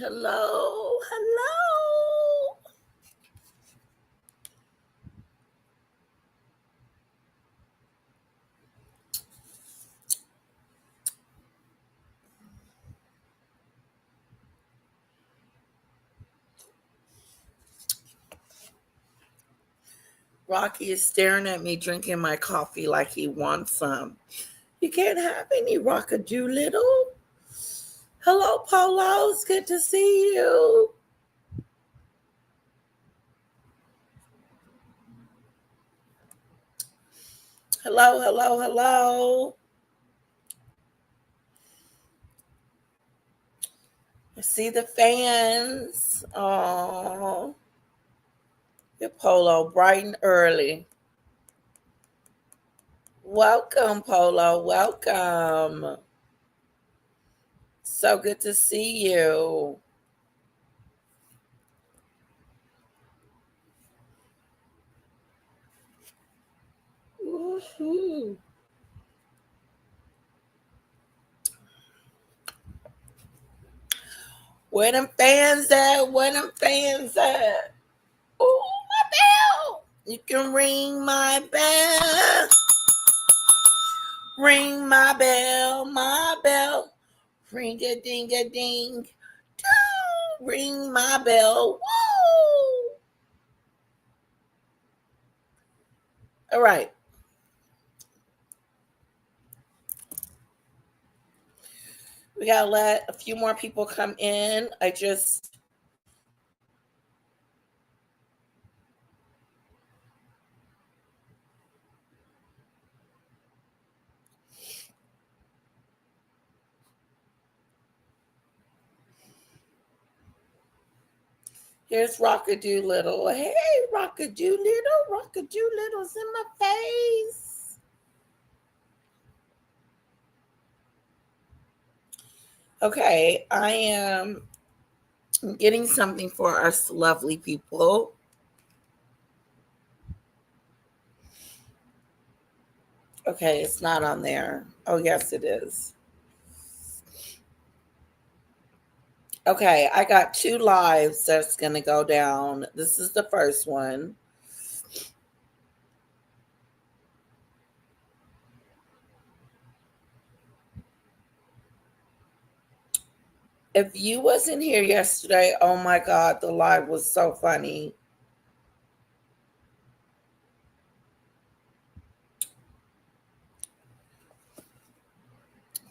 Hello, hello. Rocky is staring at me drinking my coffee like he wants some. You can't have any Rockadoo Little. Hello, Polo. It's good to see you. Hello, hello, hello. I see the fans. Oh, your Polo bright and early. Welcome, Polo. Welcome. So good to see you. Woohoo. Where them fans at? Where them fans at? Oh, my bell. You can ring my bell. Ring my bell, my bell. Ring a ding a ding. Ring my bell. Woo! All right. We got to let a few more people come in. Here's Rockadoo Little. Hey, Rockadoo Little. Rockadoo Little's in my face. Okay, I am getting something for us lovely people. Okay, it's not on there. Oh, yes, it is. Okay, I got 2 lives that's going to go down. This is the first one. If you wasn't here yesterday, oh my God, the live was so funny.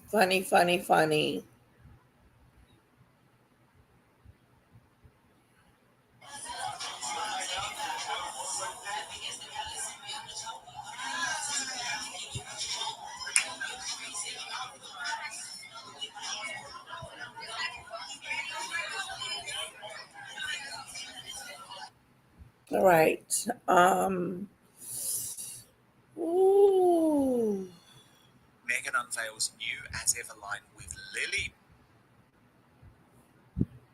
Funny, funny, funny. All right. Ooh. Meghan unveils new as ever line with Lily.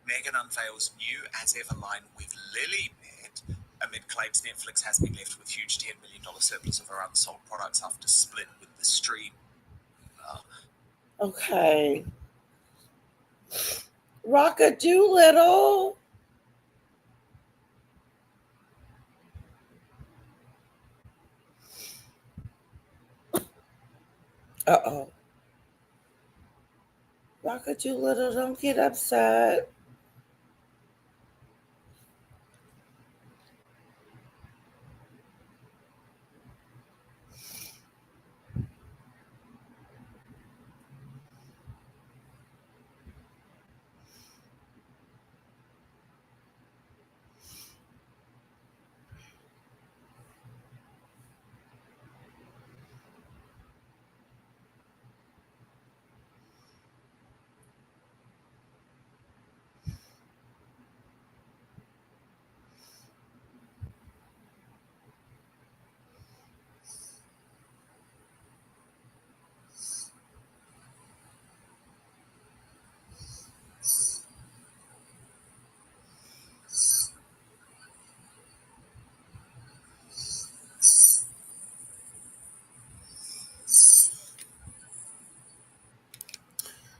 Meghan unveils new as ever line with Lily Med amid claims Netflix has been left with huge $10 million surplus of her unsold products after split with the stream. Okay. Rockadoo Little. Uh-oh. Rockadoo Little, don't get upset.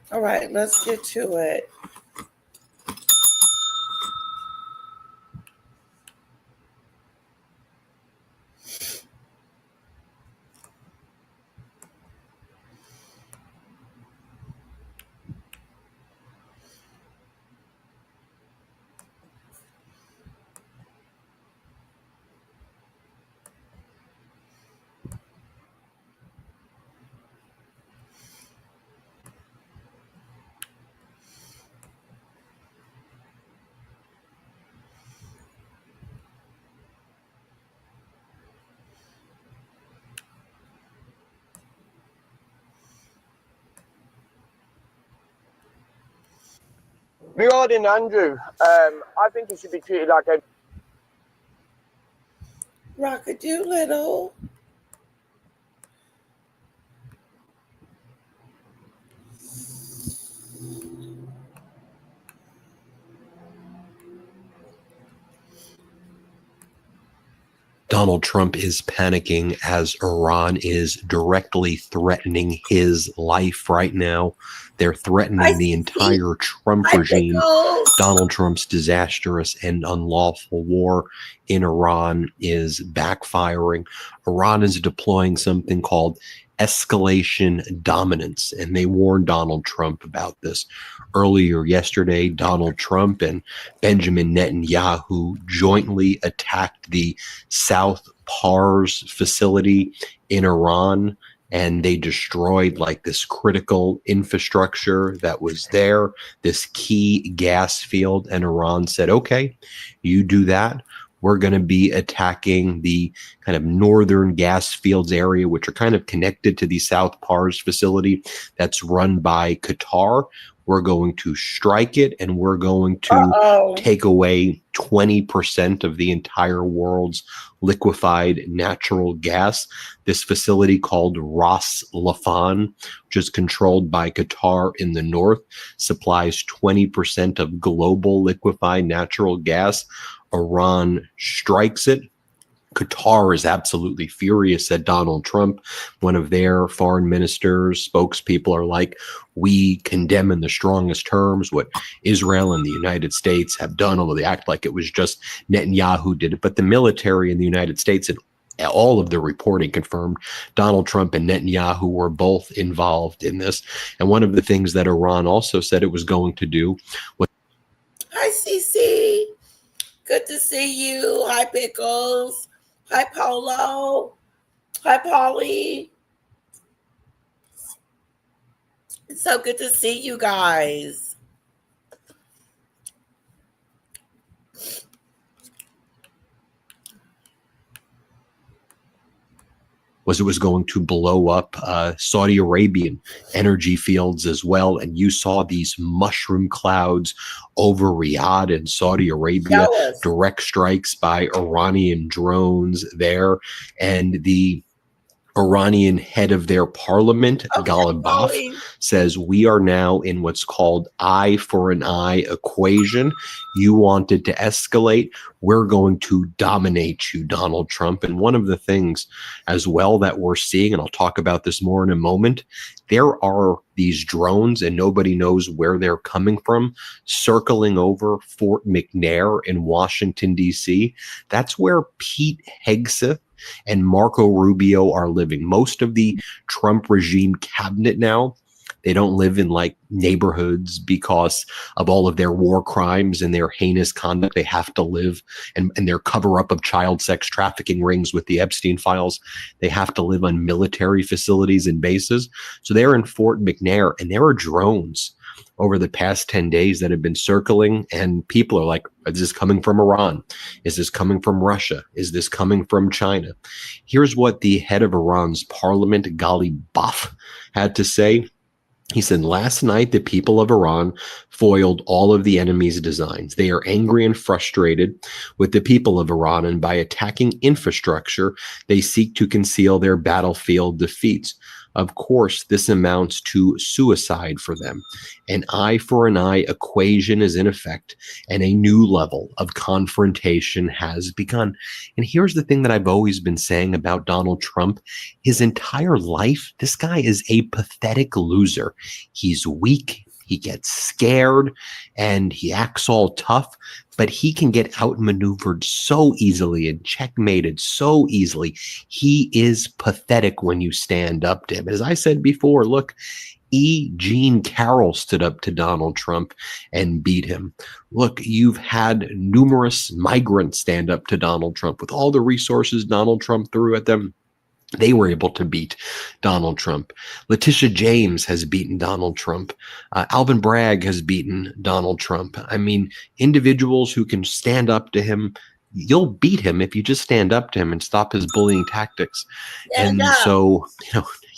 All right, let's get to it. Regarding Andrew, I think he should be treated like a Rock-a-Doolittle. Donald Trump is panicking as Iran is directly threatening his life right now. They're threatening the entire Trump regime. Donald Trump's disastrous and unlawful war in Iran is backfiring. Iran is deploying something called escalation dominance, and they warned Donald Trump about this. Earlier yesterday, Donald Trump and Benjamin Netanyahu jointly attacked the South Pars facility in Iran, and they destroyed like this critical infrastructure that was there, this key gas field. And Iran said, okay, you do that. We're going to be attacking the kind of northern gas fields area, which are kind of connected to the South Pars facility that's run by Qatar. We're going to strike it, and we're going to take away 20% of the entire world's liquefied natural gas. This facility called Ras Laffan, which is controlled by Qatar in the north, supplies 20% of global liquefied natural gas. Iran strikes it. Qatar is absolutely furious at Donald Trump. One of their foreign ministers, spokespeople are like, we condemn in the strongest terms what Israel and the United States have done, although they act like it was just Netanyahu did it. But the military in the United States and all of the reporting confirmed Donald Trump and Netanyahu were both involved in this. And one of the things that Iran also said it was going to do was... Hi, Cece. Good to see you. Hi, Pickles. Hi, Polo. Hi, Polly. It's so good to see you guys. It was going to blow up Saudi Arabian energy fields as well. And you saw these mushroom clouds over Riyadh and Saudi Arabia, direct strikes by Iranian drones there. And the Iranian head of their parliament, Ghalibaf, says we are now in what's called eye for an eye equation. You wanted to escalate. We're going to dominate you, Donald Trump. And one of the things as well that we're seeing, and I'll talk about this more in a moment, there are these drones, and nobody knows where they're coming from, circling over Fort McNair in Washington, D.C. That's where Pete Hegseth and Marco Rubio are living. Most of the Trump regime cabinet now, they don't live in like neighborhoods because of all of their war crimes and their heinous conduct. They have to live and their cover up of child sex trafficking rings with the Epstein files. They have to live on military facilities and bases. So they're in Fort McNair, and there are drones over the past 10 days that have been circling, and people are like, is this coming from Iran? Is this coming from Russia? Is this coming from China? Here's what the head of Iran's parliament, Ghalibaf, had to say. He said, last night, the people of Iran foiled all of the enemy's designs. They are angry and frustrated with the people of Iran, and by attacking infrastructure, they seek to conceal their battlefield defeats. Of course, this amounts to suicide for them. An eye for an eye equation is in effect, and a new level of confrontation has begun. And here's the thing that I've always been saying about Donald Trump. His entire life, this guy is a pathetic loser. He's weak. He gets scared and he acts all tough, but he can get outmaneuvered so easily and checkmated so easily. He is pathetic when you stand up to him. As I said before, look, E. Jean Carroll stood up to Donald Trump and beat him. Look, you've had numerous migrants stand up to Donald Trump with all the resources Donald Trump threw at them. They were able to beat Donald Trump. Letitia James has beaten Donald Trump. Alvin Bragg has beaten Donald Trump. I mean, individuals who can stand up to him, you'll beat him if you just stand up to him and stop his bullying tactics. Stand And up. so,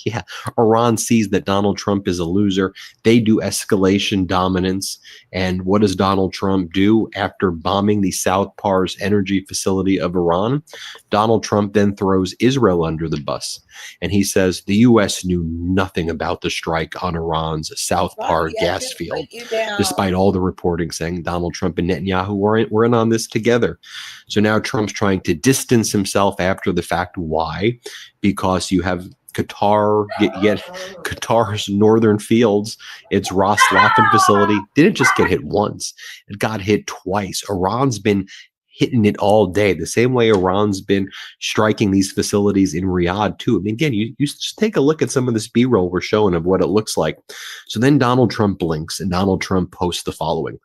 yeah, Iran sees that Donald Trump is a loser. They do escalation dominance. And what does Donald Trump do after bombing the South Pars energy facility of Iran? Donald Trump then throws Israel under the bus. And he says the U.S. knew nothing about the strike on Iran's South Par gas field, despite all the reporting saying Donald Trump and Netanyahu were in on this together. So now Trump's trying to distance himself after the fact. Why? Because you have Qatar, yet Qatar's northern fields, its Ras Laffan facility, didn't just get hit once. It got hit twice. Iran's been hitting it all day, the same way Iran's been striking these facilities in Riyadh too. I mean, again, you just take a look at some of this B-roll we're showing of what it looks like. So then Donald Trump blinks and Donald Trump posts the following.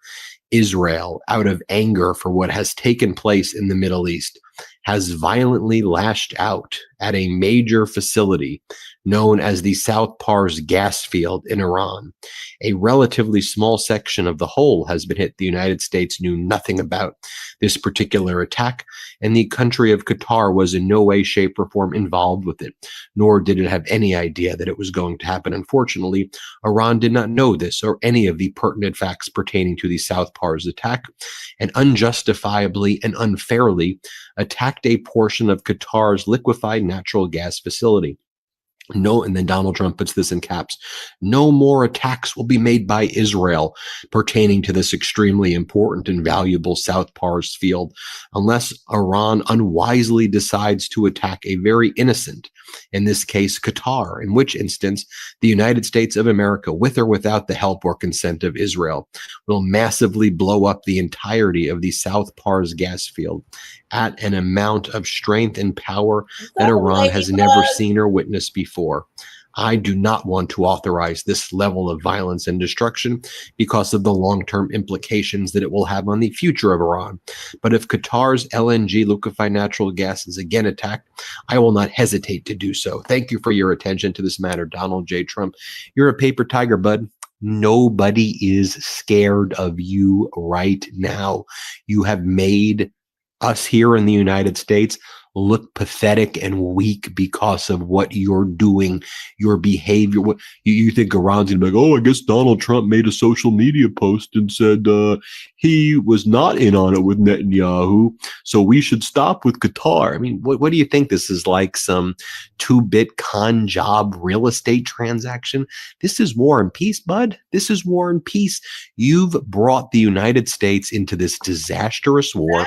Israel, out of anger for what has taken place in the Middle East, has violently lashed out at a major facility known as the South Pars gas field in Iran. A relatively small section of the whole has been hit. The United States knew nothing about this particular attack, and the country of Qatar was in no way, shape, or form involved with it, nor did it have any idea that it was going to happen. Unfortunately, Iran did not know this or any of the pertinent facts pertaining to the South Pars attack, and unjustifiably and unfairly attacked a portion of Qatar's liquefied natural gas facility. No, and then Donald Trump puts this in caps. No more attacks will be made by Israel pertaining to this extremely important and valuable South Pars field unless Iran unwisely decides to attack a very innocent, in this case, Qatar, in which instance the United States of America, with or without the help or consent of Israel, will massively blow up the entirety of the South Pars gas field at an amount of strength and power that Iran has never seen or witnessed before. I do not want to authorize this level of violence and destruction because of the long-term implications that it will have on the future of Iran. But if Qatar's LNG, liquefied natural gas, is again attacked, I will not hesitate to do so. Thank you for your attention to this matter, Donald J. Trump. You're a paper tiger, bud. Nobody is scared of you right now. You have made us here in the United States look pathetic and weak because of what you're doing, your behavior. What you think Iran's gonna be like, oh, I guess Donald Trump made a social media post and said he was not in on it with Netanyahu, so we should stop with Qatar. I mean, what do you think? This is like some 2-bit con job real estate transaction? This is war and peace, bud. This is war and peace. You've brought the United States into this disastrous war.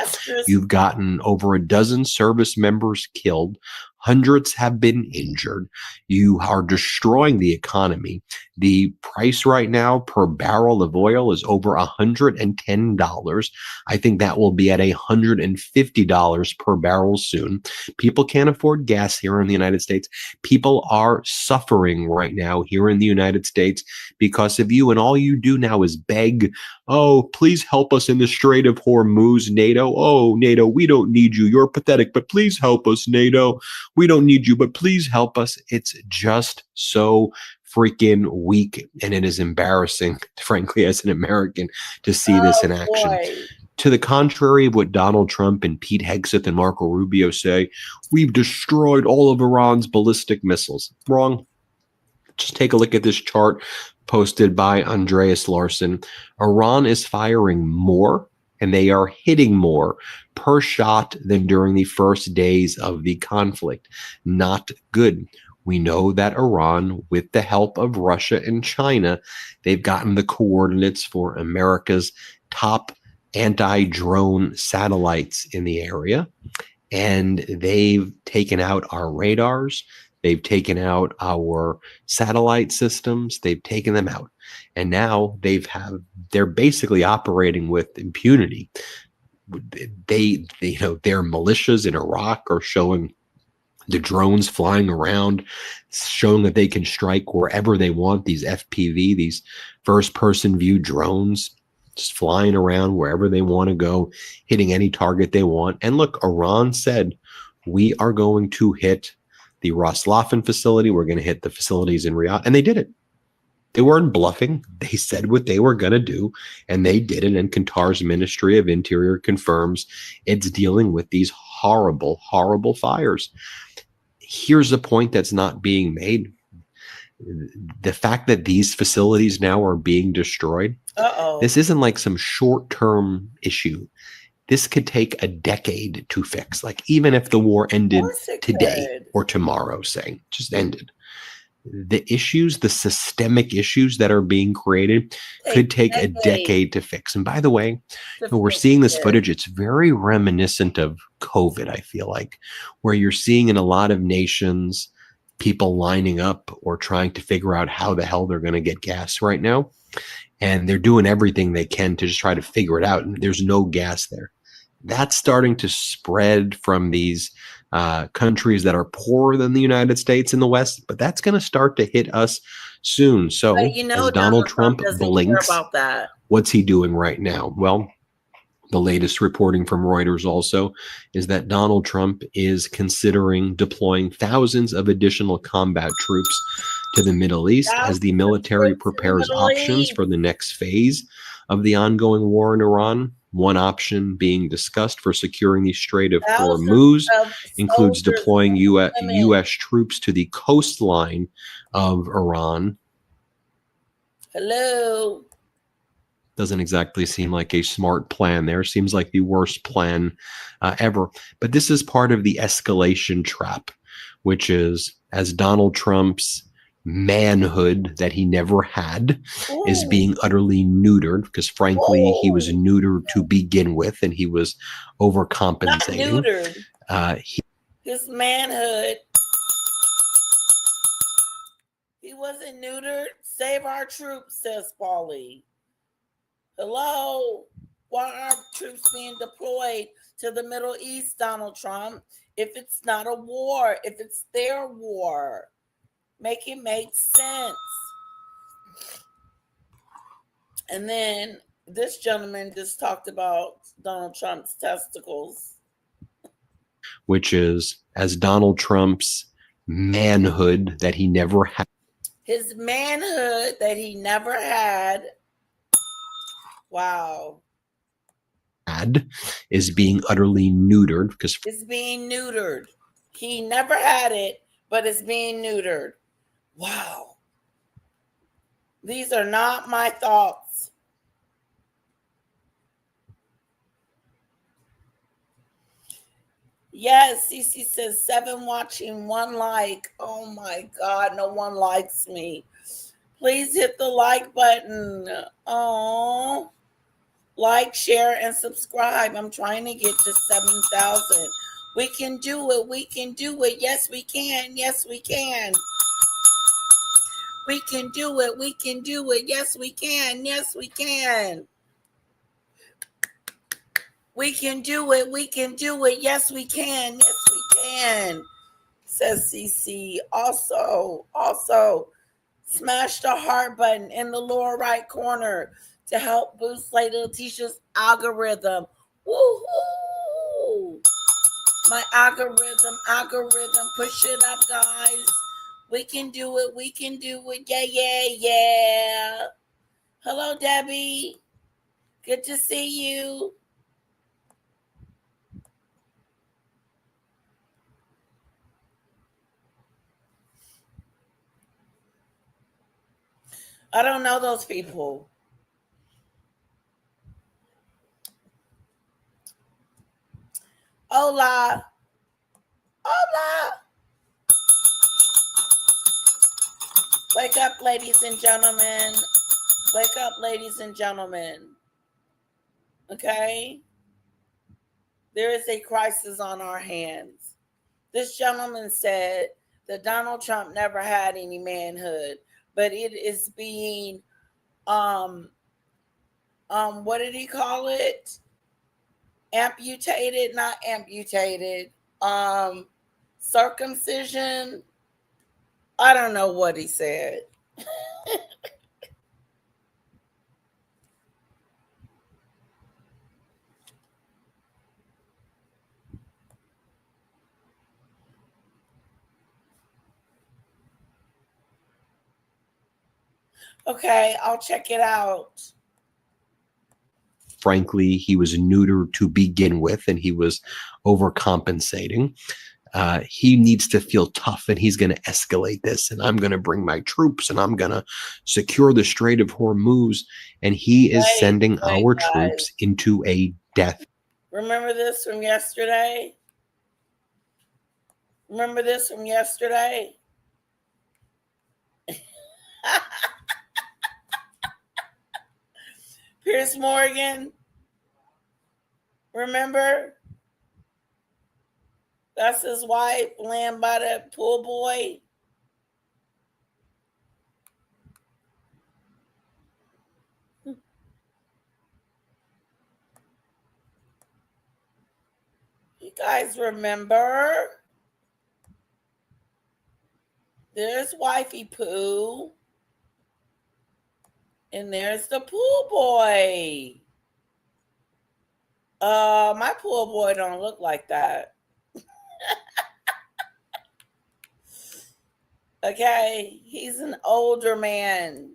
You've gotten over a dozen service members killed. Hundreds have been injured. You are destroying the economy. The price right now per barrel of oil is over $110. I think that will be at $150 per barrel soon. People can't afford gas here in the United States. People are suffering right now here in the United States because of you, and all you do now is beg, oh, please help us in the Strait of Hormuz, NATO. Oh, NATO, we don't need you. You're pathetic, but please help us, NATO. We don't need you, but please help us. It's just so freaking weak, and it is embarrassing, frankly, as an American, to see this in action. Boy. To the contrary of what Donald Trump and Pete Hegseth and Marco Rubio say, we've destroyed all of Iran's ballistic missiles. Wrong. Just take a look at this chart posted by Andreas Larson. Iran is firing more and they are hitting more per shot than during the first days of the conflict. Not good. We know that Iran, with the help of Russia and China, they've gotten the coordinates for America's top anti-drone satellites in the area, and they've taken out our radars. They've taken out our satellite systems. They've taken them out. And now they're basically operating with impunity. Their militias in Iraq are showing the drones flying around, showing that they can strike wherever they want. These FPV, these first-person view drones, just flying around wherever they want to go, hitting any target they want. And look, Iran said, we are going to hit the Ras Laffan facility. We're going to hit the facilities in Riyadh. And they did it. They weren't bluffing. They said what they were going to do, and they did it. And Qatar's Ministry of Interior confirms it's dealing with these horrible, horrible fires. Here's a point that's not being made. The fact that these facilities now are being destroyed, this isn't like some short-term issue. This could take a decade to fix. Like, even if the war ended today or tomorrow, say, just ended, the issues, the systemic issues that are being created could take a decade to fix. And by the way, we're seeing this footage. It's very reminiscent of COVID, I feel like, where you're seeing in a lot of nations people lining up or trying to figure out how the hell they're going to get gas right now. And they're doing everything they can to just try to figure it out. And there's no gas there. That's starting to spread from these countries that are poorer than the United States in the West, but that's going to start to hit us soon. So as Donald Trump blinks, what's he doing right now? Well, the latest reporting from Reuters also is that Donald Trump is considering deploying thousands of additional combat troops to the Middle East as the military prepares options for the next phase of the ongoing war in Iran. One option being discussed for securing the Strait of Hormuz includes deploying U.S. troops to the coastline of Iran. Hello. Doesn't exactly seem like a smart plan there. Seems like the worst plan ever. But this is part of the escalation trap, which is as Donald Trump's manhood that he never had is being utterly neutered, because frankly, he was neutered to begin with, and he was overcompensating. Not neutered. His manhood. He wasn't neutered. Save our troops, says Paulie. Hello? Why are troops being deployed to the Middle East, Donald Trump, if it's not a war, if it's their war? Make it make sense. And then this gentleman just talked about Donald Trump's testicles. Which is as Donald Trump's manhood that he never had. His manhood that he never had. Wow. Is being utterly neutered, because it's being neutered. He never had it, but it's being neutered. Wow. These are not my thoughts. Yes, Cece says 7 watching, 1 like. Oh my God, no one likes me. Please hit the like button. Oh, like, share, and subscribe. I'm trying to get to 7,000. We can do it. We can do it. Yes, we can. Yes, we can. We can do it. We can do it. Yes, we can. Yes, we can. We can do it. We can do it. Yes, we can. Yes, we can. Says CC. Also, smash the heart button in the lower right corner to help boost Lady Letitia's algorithm. Woohoo! My algorithm. Push it up, guys. We can do it. We can do it. Yeah. Hello, Debbie. Good to see you. I don't know those people. Hola. Wake up, ladies and gentlemen. Wake up, ladies and gentlemen. Okay? There is a crisis on our hands. This gentleman said that Donald Trump never had any manhood, but it is being, what did he call it? Amputated, not amputated. Circumcision. I don't know what he said. Okay, I'll check it out. Frankly, he was neutered to begin with, and he was overcompensating. He needs to feel tough, and he's going to escalate this, and I'm going to bring my troops, and I'm going to secure the Strait of Hormuz. And he is sending our troops into a death. Remember this from yesterday? Remember this from yesterday? Piers Morgan, remember? That's his wife, laying by the pool boy. You guys remember? There's wifey poo. And there's the pool boy. My pool boy don't look like that. Okay, he's an older man.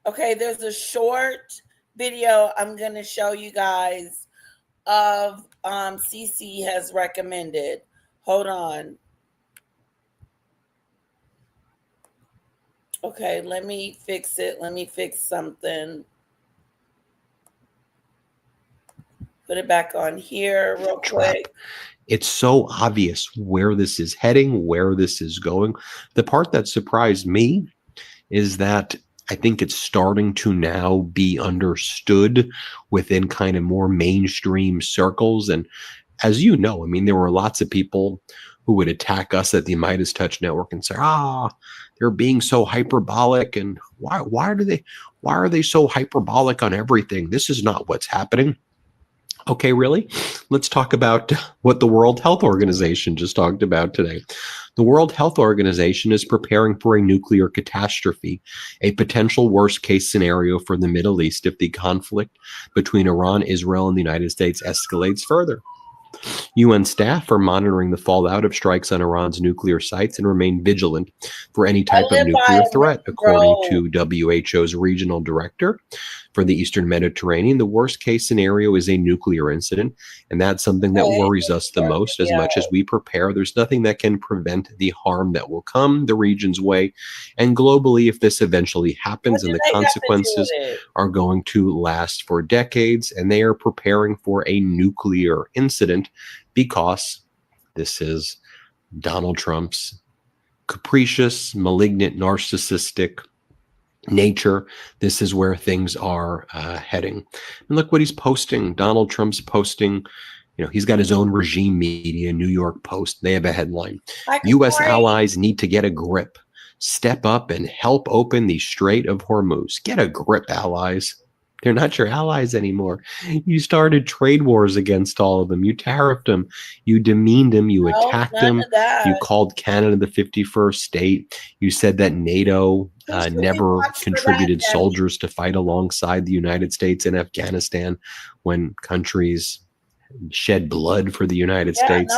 Okay, there's a short video I'm going to show you guys of CC has recommended. Hold on. Okay, let me fix it. Let me fix something. Put it back on here real quick. It's so obvious where this is heading, where this is going. The part that surprised me is that I think it's starting to now be understood within kind of more mainstream circles. And as you know, I mean, there were lots of people who would attack us at the Midas Touch Network and say, they're being so hyperbolic, and why are they so hyperbolic on everything? This is not what's happening. Okay, really? Let's talk about what the World Health Organization just talked about today. The World Health Organization is preparing for a nuclear catastrophe, a potential worst-case scenario for the Middle East if the conflict between Iran, Israel, and the United States escalates further. UN staff are monitoring the fallout of strikes on Iran's nuclear sites and remain vigilant for any type of nuclear threat, according to WHO's regional director for the Eastern Mediterranean. The worst case scenario is a nuclear incident, and that's something that worries us the most. As much as we prepare, there's nothing that can prevent the harm that will come the region's way. And globally, if this eventually happens, and the consequences are going to last for decades, and they are preparing for a nuclear incident because this is Donald Trump's capricious, malignant, narcissistic nature. This is where things are heading. And look what he's posting. Donald Trump's posting, he's got his own regime media, New York Post. They have a headline. U.S. allies need to get a grip. Step up and help open the Strait of Hormuz. Get a grip, allies. They're not your allies anymore. You started trade wars against all of them. You tariffed them. You demeaned them. You attacked them. You called Canada the 51st state. You said that NATO never contributed soldiers to fight alongside the United States in Afghanistan when countries shed blood for the United States,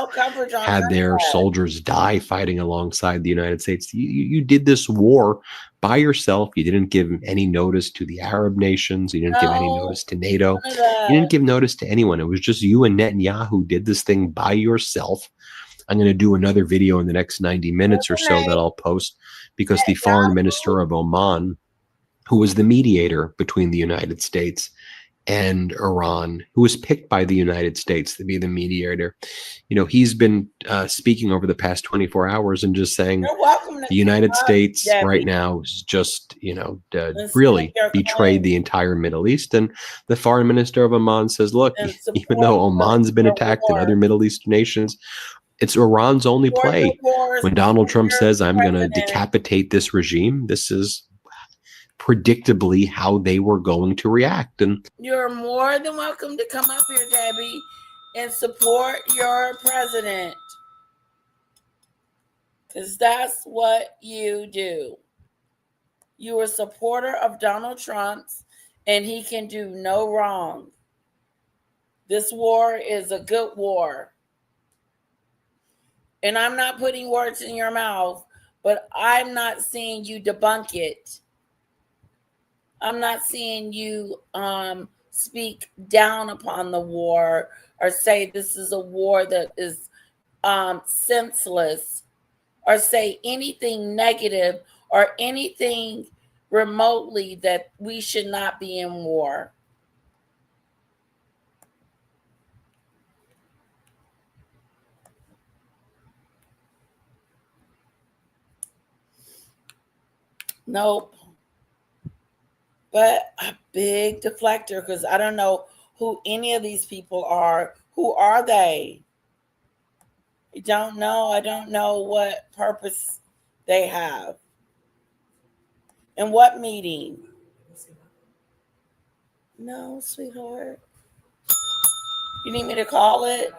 had their soldiers die fighting alongside the United States. You did this war by yourself. You didn't give any notice to the Arab nations. You didn't give any notice to NATO. You didn't give notice to anyone. It was just you and Netanyahu did this thing by yourself. I'm going to do another video in the next 90 minutes or so that I'll post, because the foreign minister of Oman, who was the mediator between the United States and Iran, who was picked by the United States to be the mediator, he's been speaking over the past 24 hours and just saying the United States right now is just, really betrayed the entire Middle East. And the foreign minister of Oman says, look, even though Oman's been attacked and other Middle Eastern nations, it's Iran's only play. When Donald Trump says, I'm going to decapitate this regime, this is predictably how they were going to react. And you're more than welcome to come up here, Debbie, and support your president, because that's what you do. You're a supporter of Donald Trump's, and he can do no wrong. This war is a good war. And I'm not putting words in your mouth, but I'm not seeing you debunk it. I'm not seeing you speak down upon the war or say this is a war that is senseless, or say anything negative or anything remotely that we should not be in war. Nope. But a big deflector, because I don't know who any of these people are. Who are they? I don't know. I don't know what purpose they have. And what meeting? No, sweetheart. You need me to call it?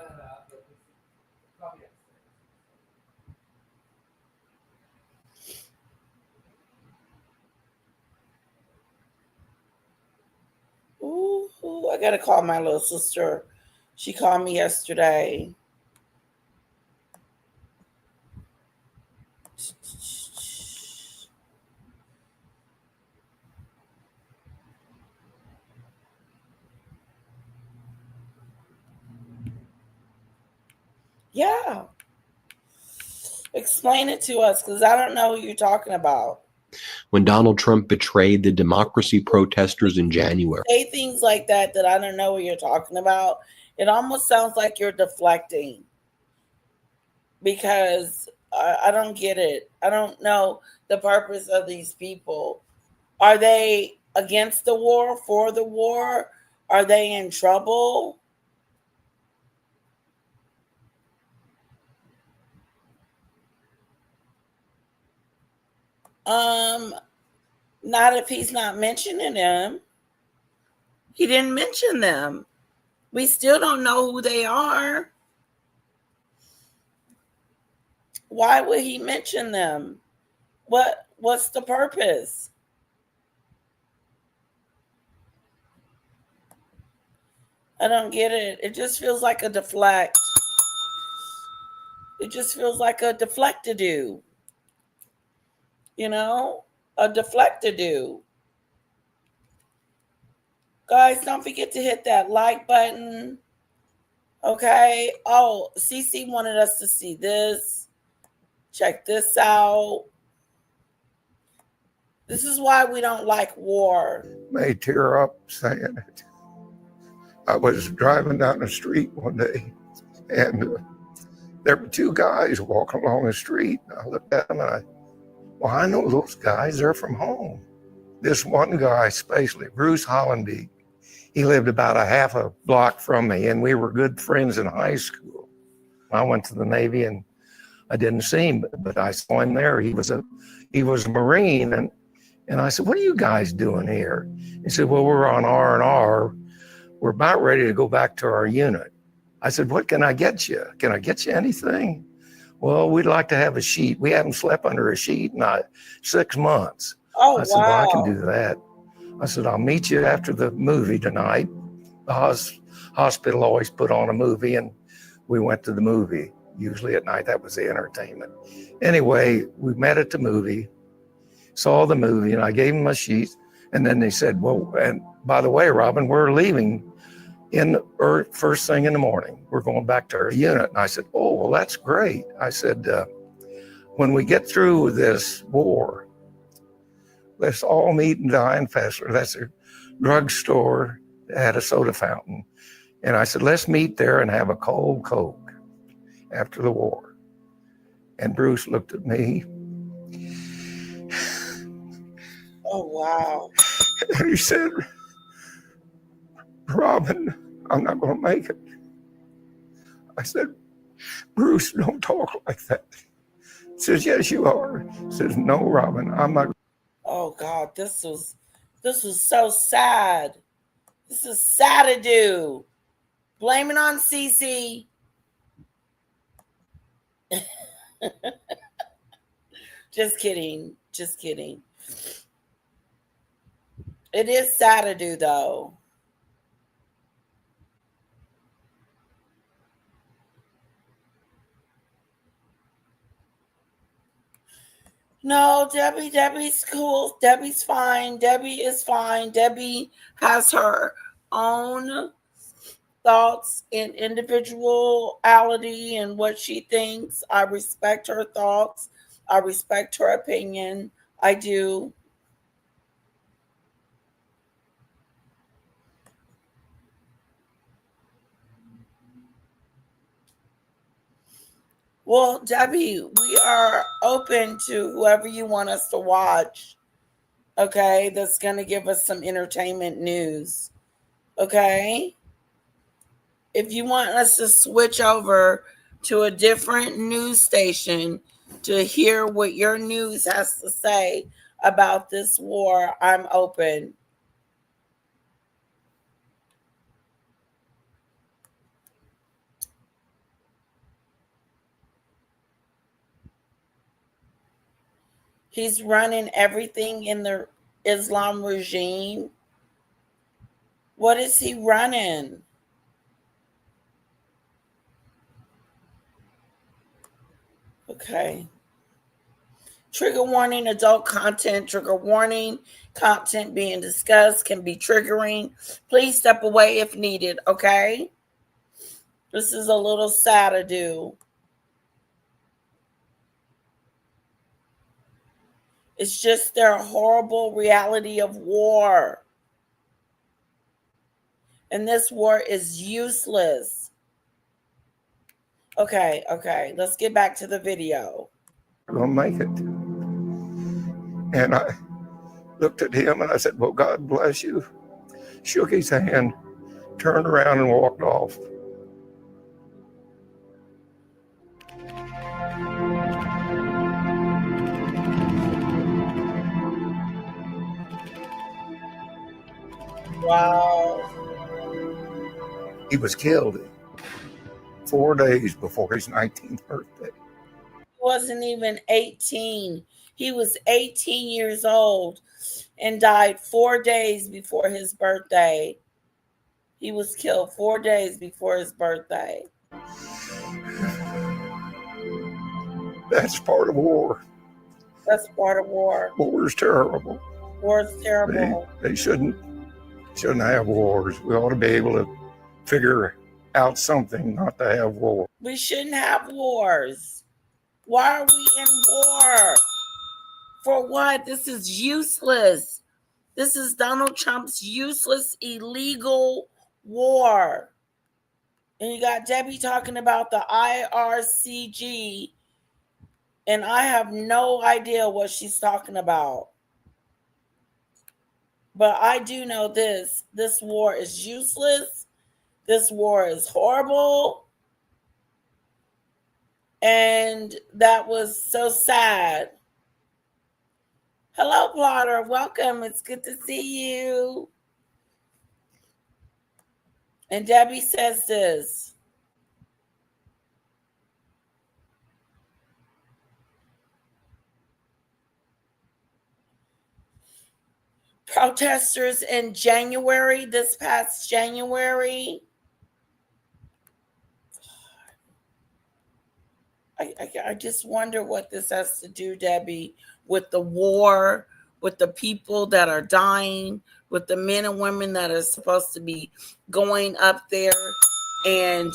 Ooh, I gotta call my little sister. She called me yesterday. Yeah. Explain it to us, because I don't know who you're talking about. When Donald Trump betrayed the democracy protesters in January. Say things like that I don't know what you're talking about. It almost sounds like you're deflecting, because I don't get it. I don't know the purpose of these people. Are they against the war, for the war? Are they in trouble? Not if he's not mentioning them. He didn't mention them. We still don't know who they are. Why would he mention them? What's the purpose? I don't get it. It just feels like a deflect. It just feels like a deflect-to-do. You know? A deflect-to-do. Guys, don't forget to hit that like button. Okay? Oh, Cece wanted us to see this. Check this out. This is why we don't like war. May tear up saying it. I was driving down the street one day, and there were two guys walking along the street. I looked at them, and I know those guys. They're from home. This one guy, especially, Bruce Hollenbeek, he lived about a half a block from me, and we were good friends in high school. I went to the Navy, and I didn't see him, but I saw him there. He was a Marine, and I said, "What are you guys doing here?" He said, "Well, we're on R&R. We're about ready to go back to our unit." I said, "What can I get you? Can I get you anything?" "Well, we'd like to have a sheet. We haven't slept under a sheet in 6 months." Oh, I said, wow. "Well, I can do that." I said, "I'll meet you after the movie tonight." The hospital always put on a movie, and we went to the movie. Usually at night, that was the entertainment. Anyway, we met at the movie, saw the movie, and I gave them a sheet. And then they said, "Well, and by the way, Robin, we're leaving first thing in the morning. We're going back to our unit." And I said, "Oh, well, that's great." I said, "When we get through this war, let's all meet in Diane Fessler." That's a drugstore that had a soda fountain. And I said, "Let's meet there and have a cold Coke after the war." And Bruce looked at me. Oh, wow. And he said, "Robin, I'm not going to make it." I said, "Bruce, don't talk like that." He says, "Yes, you are." He says, "No, Robin, I'm not." Oh, God, this was so sad. This is sad to do. Blame it on Cece. Just kidding. Just kidding. It is sad to do, though. No, Debbie's cool. Debbie's fine. Debbie is fine. Debbie has her own thoughts and individuality and what she thinks. I respect her thoughts. I respect her opinion. I do. Well, Debbie, we are open to whoever you want us to watch. Okay, that's going to give us some entertainment news. Okay? If you want us to switch over to a different news station to hear what your news has to say about this war, I'm open. He's running everything in the Islam regime. What is he running? Okay. Trigger warning, adult content. Trigger warning, content being discussed can be triggering. Please step away if needed, okay? This is a little sad to do. It's just their horrible reality of war. And this war is useless. Okay. Let's get back to the video. We're going to make it. And I looked at him and I said, well, God bless you. Shook his hand, turned around and walked off. Wow. He was killed 4 days before his 19th birthday. He wasn't even 18. He was 18 years old and died 4 days before his birthday. He was killed 4 days before his birthday. That's part of war. That's part of war. War is terrible. War is terrible. They shouldn't have wars. We ought to be able to figure out something not to have war. We shouldn't have wars. Why are we in war? For what? This is useless. This is Donald Trump's useless, illegal war. And you got Debbie talking about the IRCG, and I have no idea what she's talking about. But I do know this. This war is useless. This war is horrible. And that was so sad. Hello, Plotter. Welcome. It's good to see you. And Debbie says this. Protesters in January, this past January. I just wonder what this has to do, Debbie, with the war, with the people that are dying, with the men and women that are supposed to be going up there. And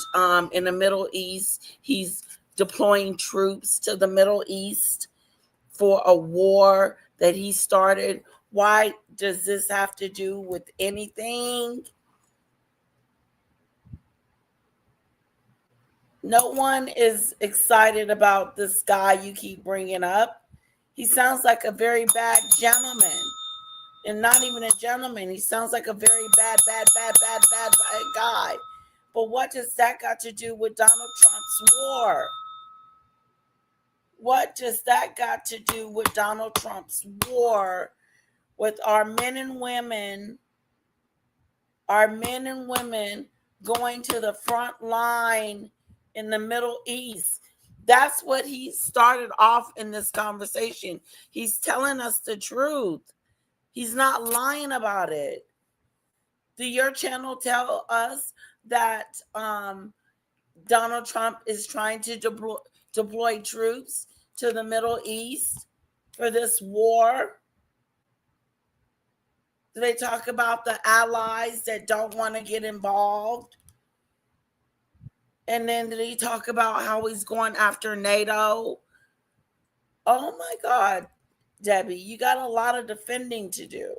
in the Middle East, he's deploying troops to the Middle East for a war that he started. Why does this have to do with anything? No one is excited about this guy you keep bringing up. He sounds like a very bad gentleman. And not even a gentleman. He sounds like a very bad guy. But what does that got to do with Donald Trump's war? What does that got to do with Donald Trump's war with our men and women going to the front line in the Middle East? That's what he started off in this conversation. He's telling us the truth. He's not lying about it. Do your channel tell us that Donald Trump is trying to deploy troops to the Middle East? for this war? Do they talk about the allies that don't want to get involved? And then did he talk about how he's going after NATO? Oh my God, Debbie, you got a lot of defending to do.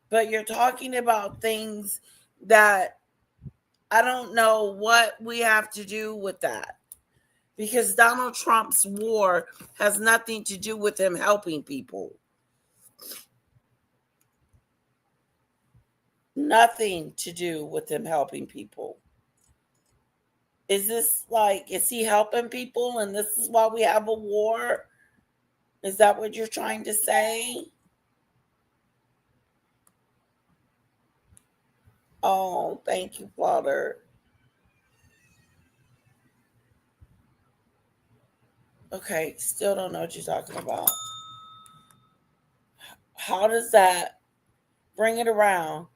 But you're talking about things that I don't know what we have to do with that. Because Donald Trump's war has nothing to do with him helping people. Nothing to do with him helping people. Is this like, is he helping people and this is why we have a war? Is that what you're trying to say? Oh, thank you, Flutter. Okay, still don't know what you're talking about. How does that bring it around?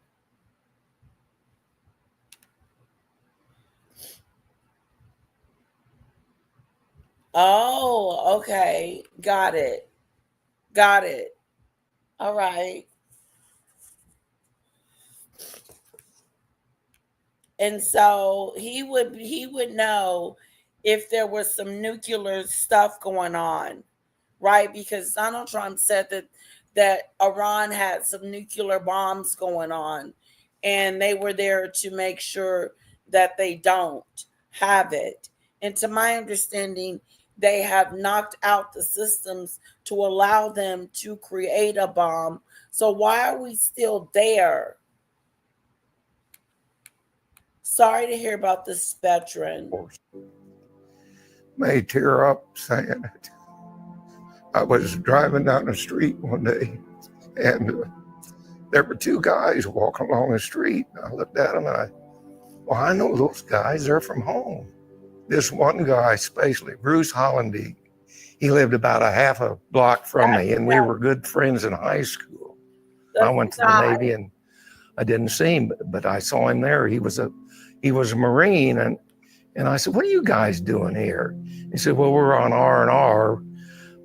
Oh, okay. Got it. Got it. All right. And so he would know if there was some nuclear stuff going on, right? Because Donald Trump said that Iran had some nuclear bombs going on, and they were there to make sure that they don't have it. And to my understanding, they have knocked out the systems to allow them to create a bomb. So why are we still there? Sorry to hear about this veteran. May tear up saying it. I was driving down the street one day, and there were two guys walking along the street. I looked at them, and I know those guys. They're from home. This one guy, especially, Bruce Hollenbeek, he lived about a half a block from me, and we were good friends in high school. I went to the Navy, and I didn't see him, but I saw him there. He was a Marine, and I said, "What are you guys doing here?" He said, "Well, we're on R&R.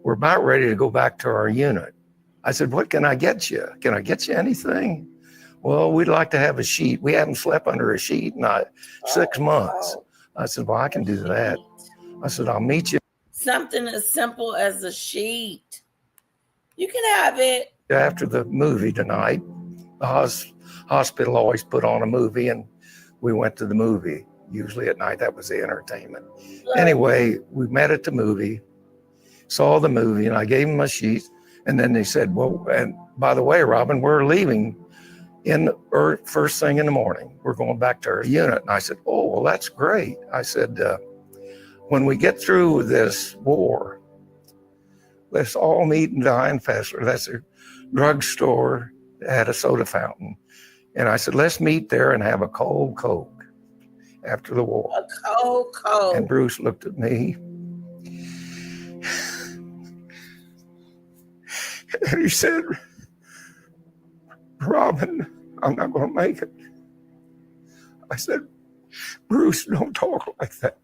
We're about ready to go back to our unit." I said, "What can I get you? Can I get you anything?" "Well, we'd like to have a sheet. We haven't slept under a sheet in 6 months." I said, "Well, I can do that." I said, "I'll meet you." Something as simple as a sheet. You can have it. After the movie tonight, the hospital always put on a movie, and we went to the movie. Usually at night, that was the entertainment. Anyway, we met at the movie, saw the movie, and I gave them my sheets. And then they said, "Well, and by the way, Robin, we're leaving first thing in the morning. We're going back to our unit." And I said, "Oh, well, that's great." I said, "When we get through this war, let's all meet in Diane Fessler. That's a drugstore that had a soda fountain." And I said, "Let's meet there and have a cold Coke after the war." A cold Coke. And Bruce looked at me. And he said, "Robin, I'm not going to make it." I said, "Bruce, don't talk like that."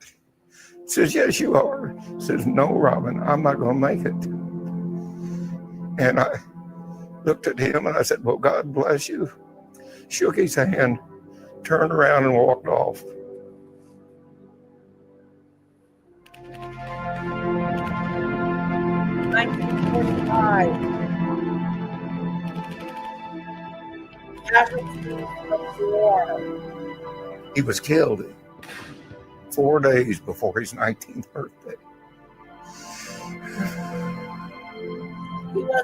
He says, "Yes, you are." He says, "No, Robin, I'm not going to make it." And I looked at him and I said, "Well, God bless you." Shook his hand, turned around and walked off. 1945. Casualties of war. He was killed 4 days before his 19th birthday.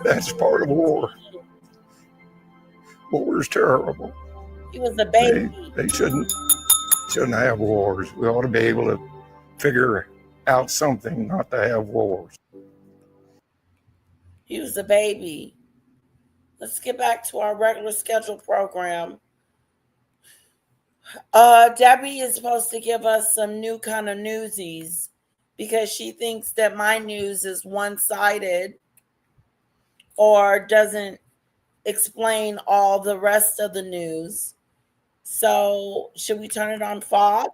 That's part of war. War is terrible. He was a baby. They shouldn't have wars. We ought to be able to figure out something not to have wars. He was a baby. Let's get back to our regular scheduled program. Debbie is supposed to give us some new kind of newsies because she thinks that my news is one-sided or doesn't explain all the rest of the news. So should we turn it on Fox?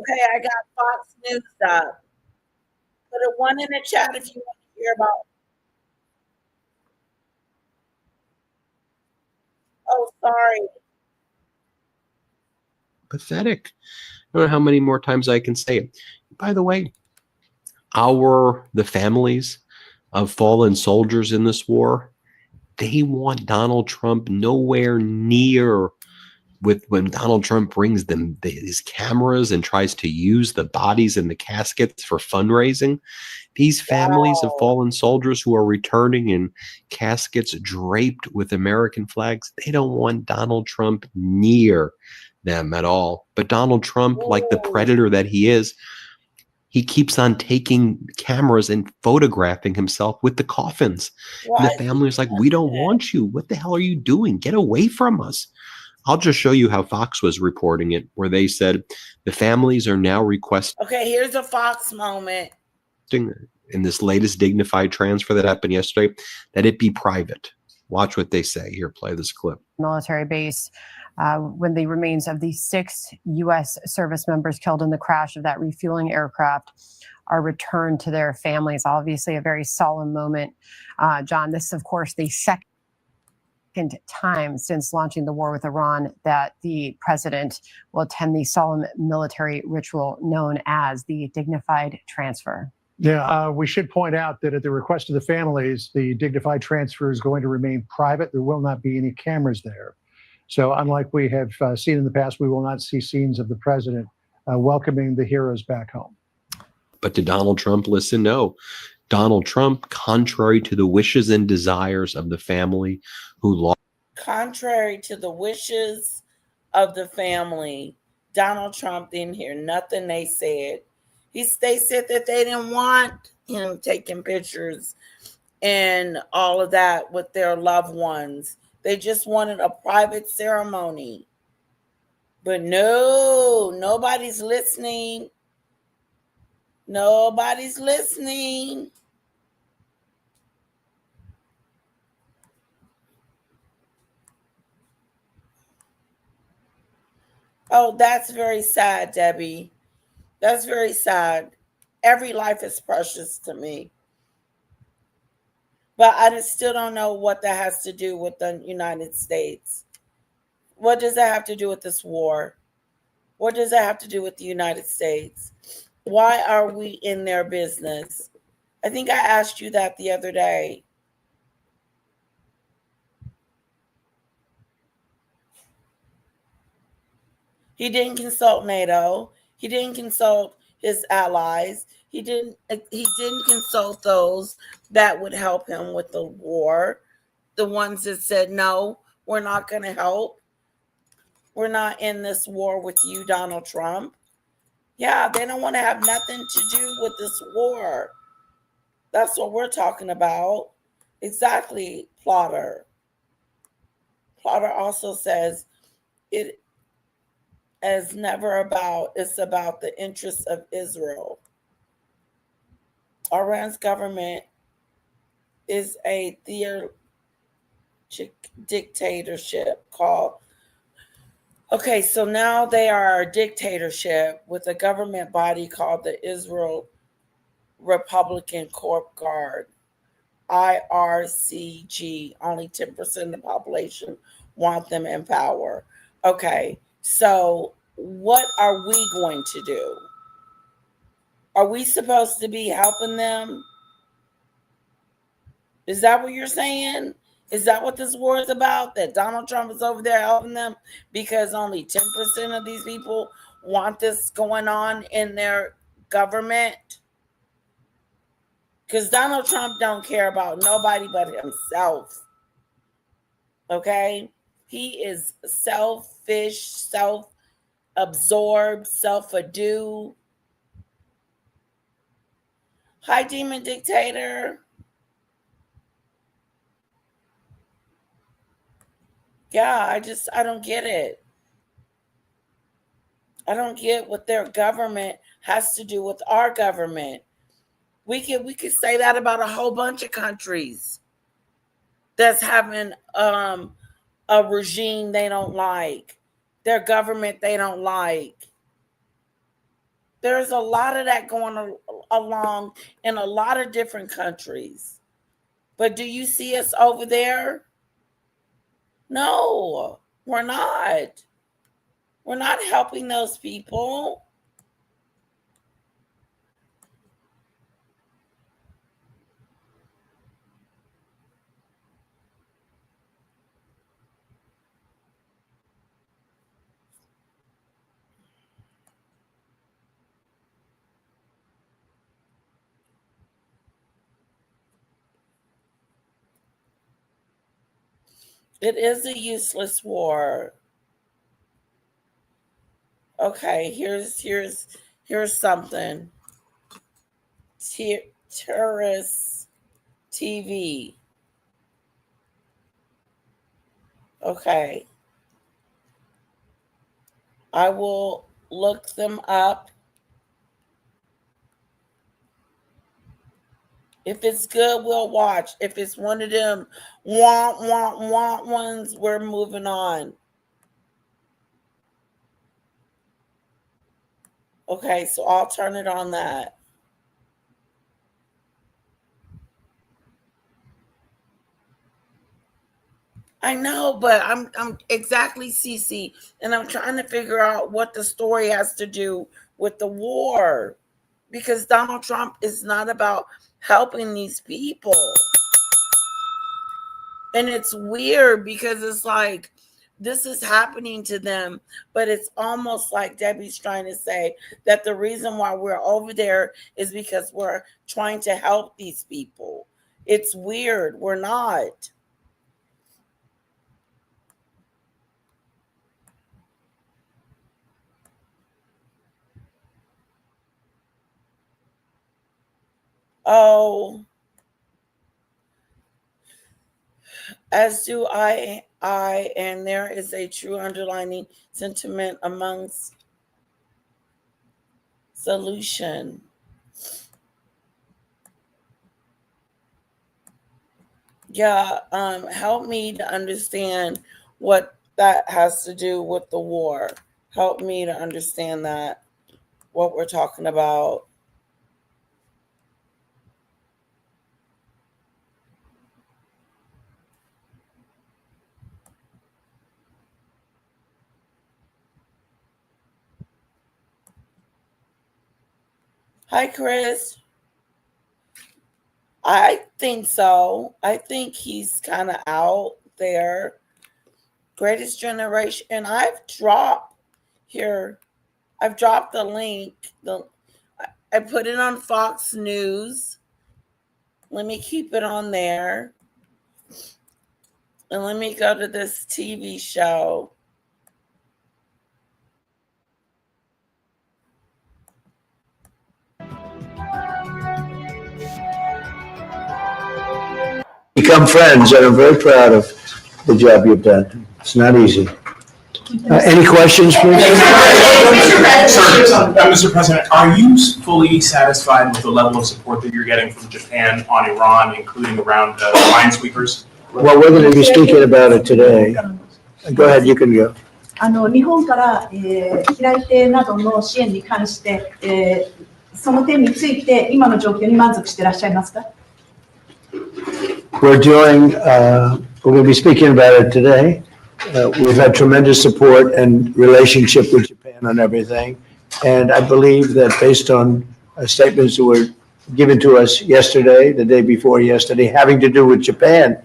Okay, I got Fox News up. Put a one in the chat if you want to hear about. Oh, sorry. Pathetic. I don't know how many more times I can say it. By the way, the families of fallen soldiers in this war, they want Donald Trump nowhere near with when Donald Trump brings them his cameras and tries to use the bodies and the caskets for fundraising. These families of Wow. fallen soldiers who are returning in caskets draped with American flags, they don't want Donald Trump near them at all. But Donald Trump, like the Ooh, predator that he is, he keeps on taking cameras and photographing himself with the coffins. And why the is he family's like, doing we don't that? want you. What the hell are you doing? Get away from us. I'll just show you how Fox was reporting it, where they said the families are now requesting Okay, here's a Fox moment. in this latest dignified transfer that happened yesterday that it be private. Watch what they say. Here, play this clip. Military base when the remains of the 6 U.S. service members killed in the crash of that refueling aircraft are returned to their families. Obviously, a very solemn moment. John, this is, of course, the second time since launching the war with Iran that the president will attend the solemn military ritual known as the dignified transfer. Yeah, we should point out that at the request of the families, the dignified transfer is going to remain private. There will not be any cameras there. So unlike we have seen in the past, we will not see scenes of the president welcoming the heroes back home. But did Donald Trump listen? No. Donald Trump, contrary to the wishes and desires of the family who lost. Contrary to the wishes of the family, Donald Trump didn't hear nothing they said. They said that they didn't want him taking pictures and all of that with their loved ones. They just wanted a private ceremony. But no, nobody's listening. Nobody's listening. Oh, that's very sad, Debbie. That's very sad. Every life is precious to me. But I just still don't know what that has to do with the United States. What does that have to do with this war? What does that have to do with the United States? Why are we in their business? I think I asked you that the other day. He didn't consult NATO. He didn't consult his allies. He didn't consult those that would help him with the war. The ones that said, no, we're not going to help. We're not in this war with you, Donald Trump. Yeah, they don't want to have nothing to do with this war. That's what we're talking about. Exactly, Plotter. Plotter also says it is never about, it's about the interests of Israel. Iran's government is a dictatorship called. Okay, so now they are a dictatorship with a government body called the Israel Republican Corp Guard, IRCG. Only 10% of the population want them in power. Okay, so what are we going to do? Are we supposed to be helping them? Is that what you're saying? Is that what this war is about? That Donald Trump is over there helping them because only 10% of these people want this going on in their government? Because Donald Trump don't care about nobody but himself. Okay? He is selfish, self-absorbed, self-ado. Hi, Demon Dictator. Yeah, I don't get it. I don't get what their government has to do with our government. We could say that about a whole bunch of countries that's having a regime they don't like, their government they don't like. There's a lot of that going along in a lot of different countries. But do you see us over there? No, we're not. We're not helping those people. It is a useless war. Okay, here's something. Terrorist TV. Okay. I will look them up. If it's good, we'll watch. If it's one of them want ones, we're moving on. Okay, so I'll turn it on that. I know, but I'm exactly CC, and I'm trying to figure out what the story has to do with the war, because Donald Trump is not about helping these people. And it's weird because it's like this is happening to them, but it's almost like Debbie's trying to say that the reason why we're over there is because we're trying to help these people. It's weird. We're not. Oh, as do I, and there is a true underlying sentiment amongst solution. Yeah, help me to understand what that has to do with the war. Help me to understand that, what we're talking about. Hi, Chris. I think so. I think he's kind of out there. Greatest Generation. And I've dropped the link. I put it on Fox News. Let me keep it on there. And let me go to this TV show. Become friends, and I'm very proud of the job you've done. It's not easy. Any questions, please? Mr. President, are you fully satisfied with the level of support that you're getting from Japan on Iran, including around minesweepers? Well, we're going to be speaking about it today. Go ahead, you can go. 日本から、平井邸などの支援に関して、その点について今の状況に満足していらっしゃいますか？ We're going to be speaking about it today. We've had tremendous support and relationship with Japan on everything. And I believe that based on statements that were given to us yesterday, the day before yesterday, having to do with Japan,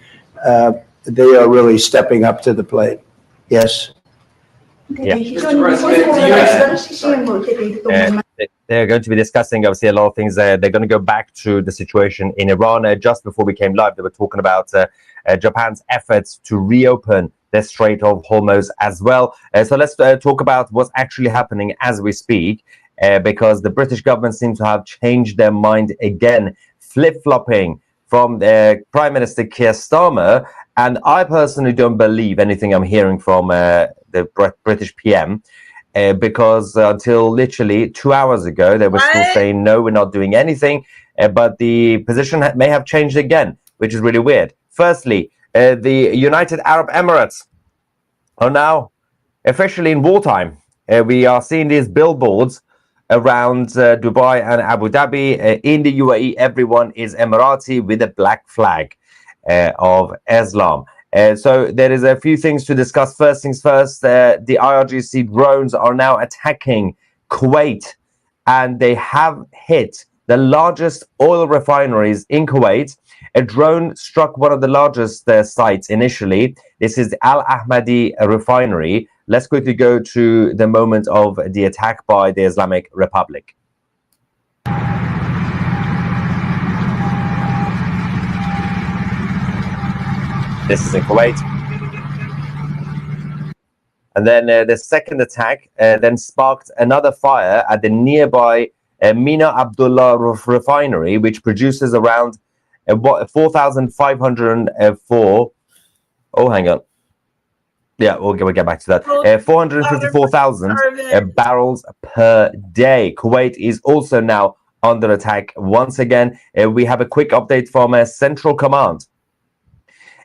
they are really stepping up to the plate. Yes. Yeah. They're going to be discussing, obviously, a lot of things. They're going to go back to the situation in Iran. Just before we came live, they were talking about Japan's efforts to reopen the Strait of Hormuz as well. So let's talk about what's actually happening as we speak, because the British government seems to have changed their mind again, flip-flopping from Prime Minister Keir Starmer. And I personally don't believe anything I'm hearing from the British PM, because until literally 2 hours ago, they were still saying, no, we're not doing anything. But the position may have changed again, which is really weird. Firstly, the United Arab Emirates are now officially in wartime. We are seeing these billboards around Dubai and Abu Dhabi. In the UAE, everyone is Emirati with a black flag of Islam. So there is a few things to discuss. First things first, the IRGC drones are now attacking Kuwait, and they have hit the largest oil refineries in Kuwait. A drone struck one of the largest sites initially. This is Al Ahmadi refinery. Let's quickly go to the moment of the attack by the Islamic Republic. This is in Kuwait. And then the second attack then sparked another fire at the nearby Mina Abdullah refinery, which produces around 4,504. Oh, hang on. Yeah, we'll get back to that. 454,000 barrels per day. Kuwait is also now under attack once again. We have a quick update from Central Command.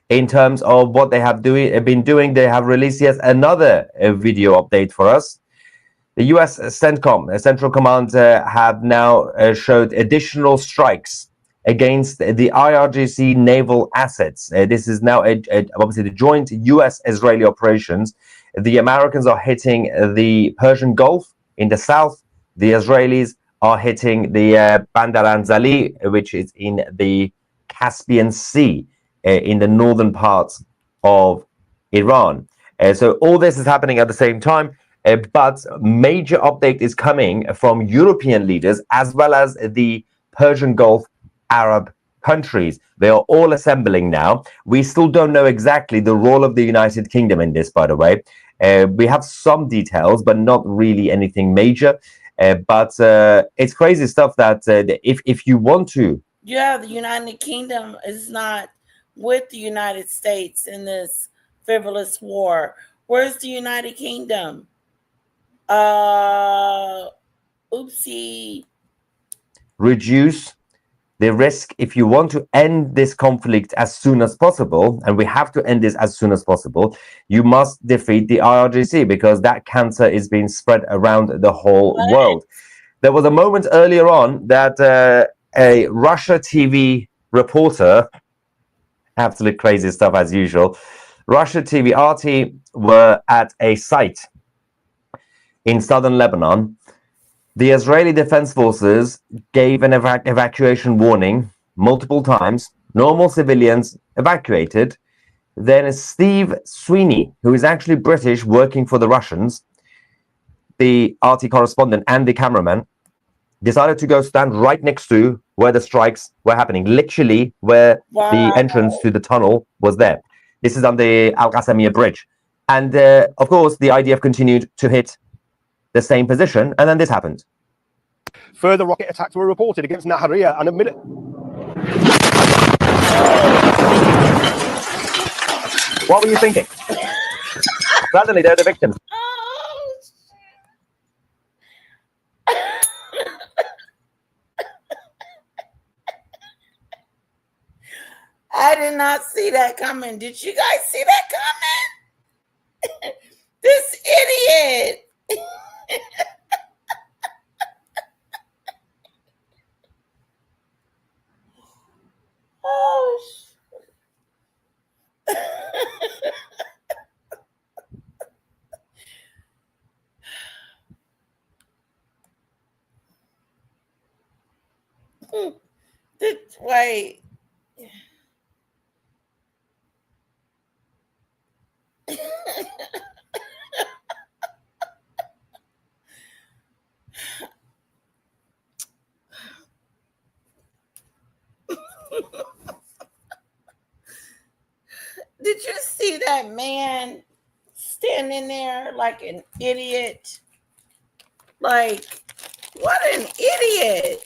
In terms of what they have been doing, they have released yet another video update for us. The US CENTCOM, Central Command, have now showed additional strikes against the IRGC naval assets. This is now obviously the joint US-Israeli operations. The Americans are hitting the Persian Gulf in the south. The Israelis are hitting the Bandar Anzali, which is in the Caspian Sea, in the northern parts of Iran. So all this is happening at the same time, but major update is coming from European leaders as well as the Persian Gulf Arab countries. They are all assembling now. We still don't know exactly the role of the United Kingdom in this, by the way. We have some details, but not really anything major. But it's crazy stuff that if you want to... Yeah, the United Kingdom is not with the United States in this frivolous war. Where's the United Kingdom? Oopsie. Reduce the risk. If you want to end this conflict as soon as possible, and we have to end this as soon as possible, you must defeat the IRGC, because that cancer is being spread around the whole world. There was a moment earlier on that a Russia TV reporter, absolute crazy stuff as usual, Russia TV RT were at a site in southern Lebanon. The Israeli Defense Forces gave an evacuation warning multiple times. Normal civilians evacuated. Then Steve Sweeney, who is actually British, working for the Russians, the RT correspondent and the cameraman, decided to go stand right next to where the strikes were happening, literally where the entrance to the tunnel was there. This is on the Al-Qasamiya bridge. And of course, the IDF continued to hit the same position, and then this happened. Further rocket attacks were reported against Nahariya and a minute. What were you thinking? Suddenly, they're the victims. I did not see that coming. Did you guys see that coming? This idiot. Oh, wait. Did you see that man standing there like an idiot? Like, what an idiot.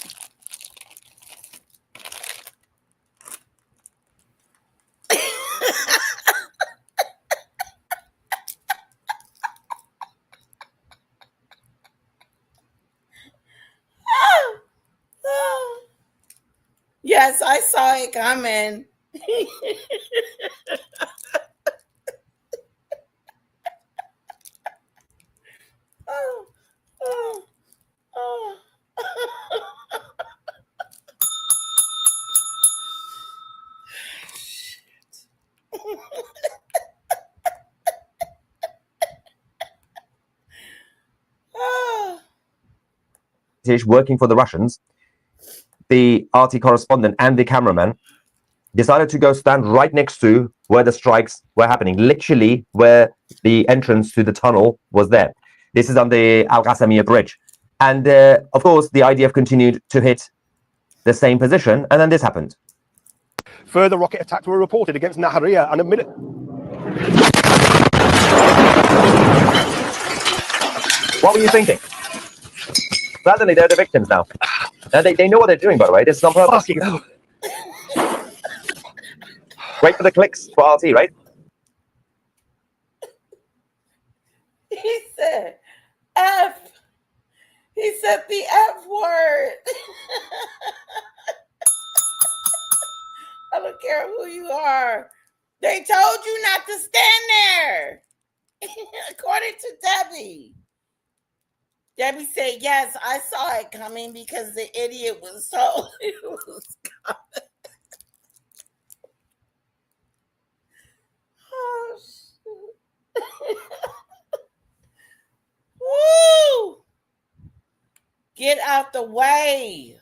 Yes, I saw it coming. Oh. British working for the Russians, the RT correspondent and the cameraman decided to go stand right next to where the strikes were happening, literally where the entrance to the tunnel was there. This is on the Al Qasamiya Bridge. And of course, the IDF continued to hit the same position, and then this happened. Further rocket attacks were reported against Nahariya and a minute. What were you thinking? Suddenly, they're the victims now. And they know what they're doing, by the way. This is on purpose. Wait for the clicks for RT, right? He said F. He said the F word. I don't care who you are. They told you not to stand there. According to Debbie. Debbie said, yes, I saw it coming because the idiot was told it was coming. Oh, shoot. Woo! Get out the way.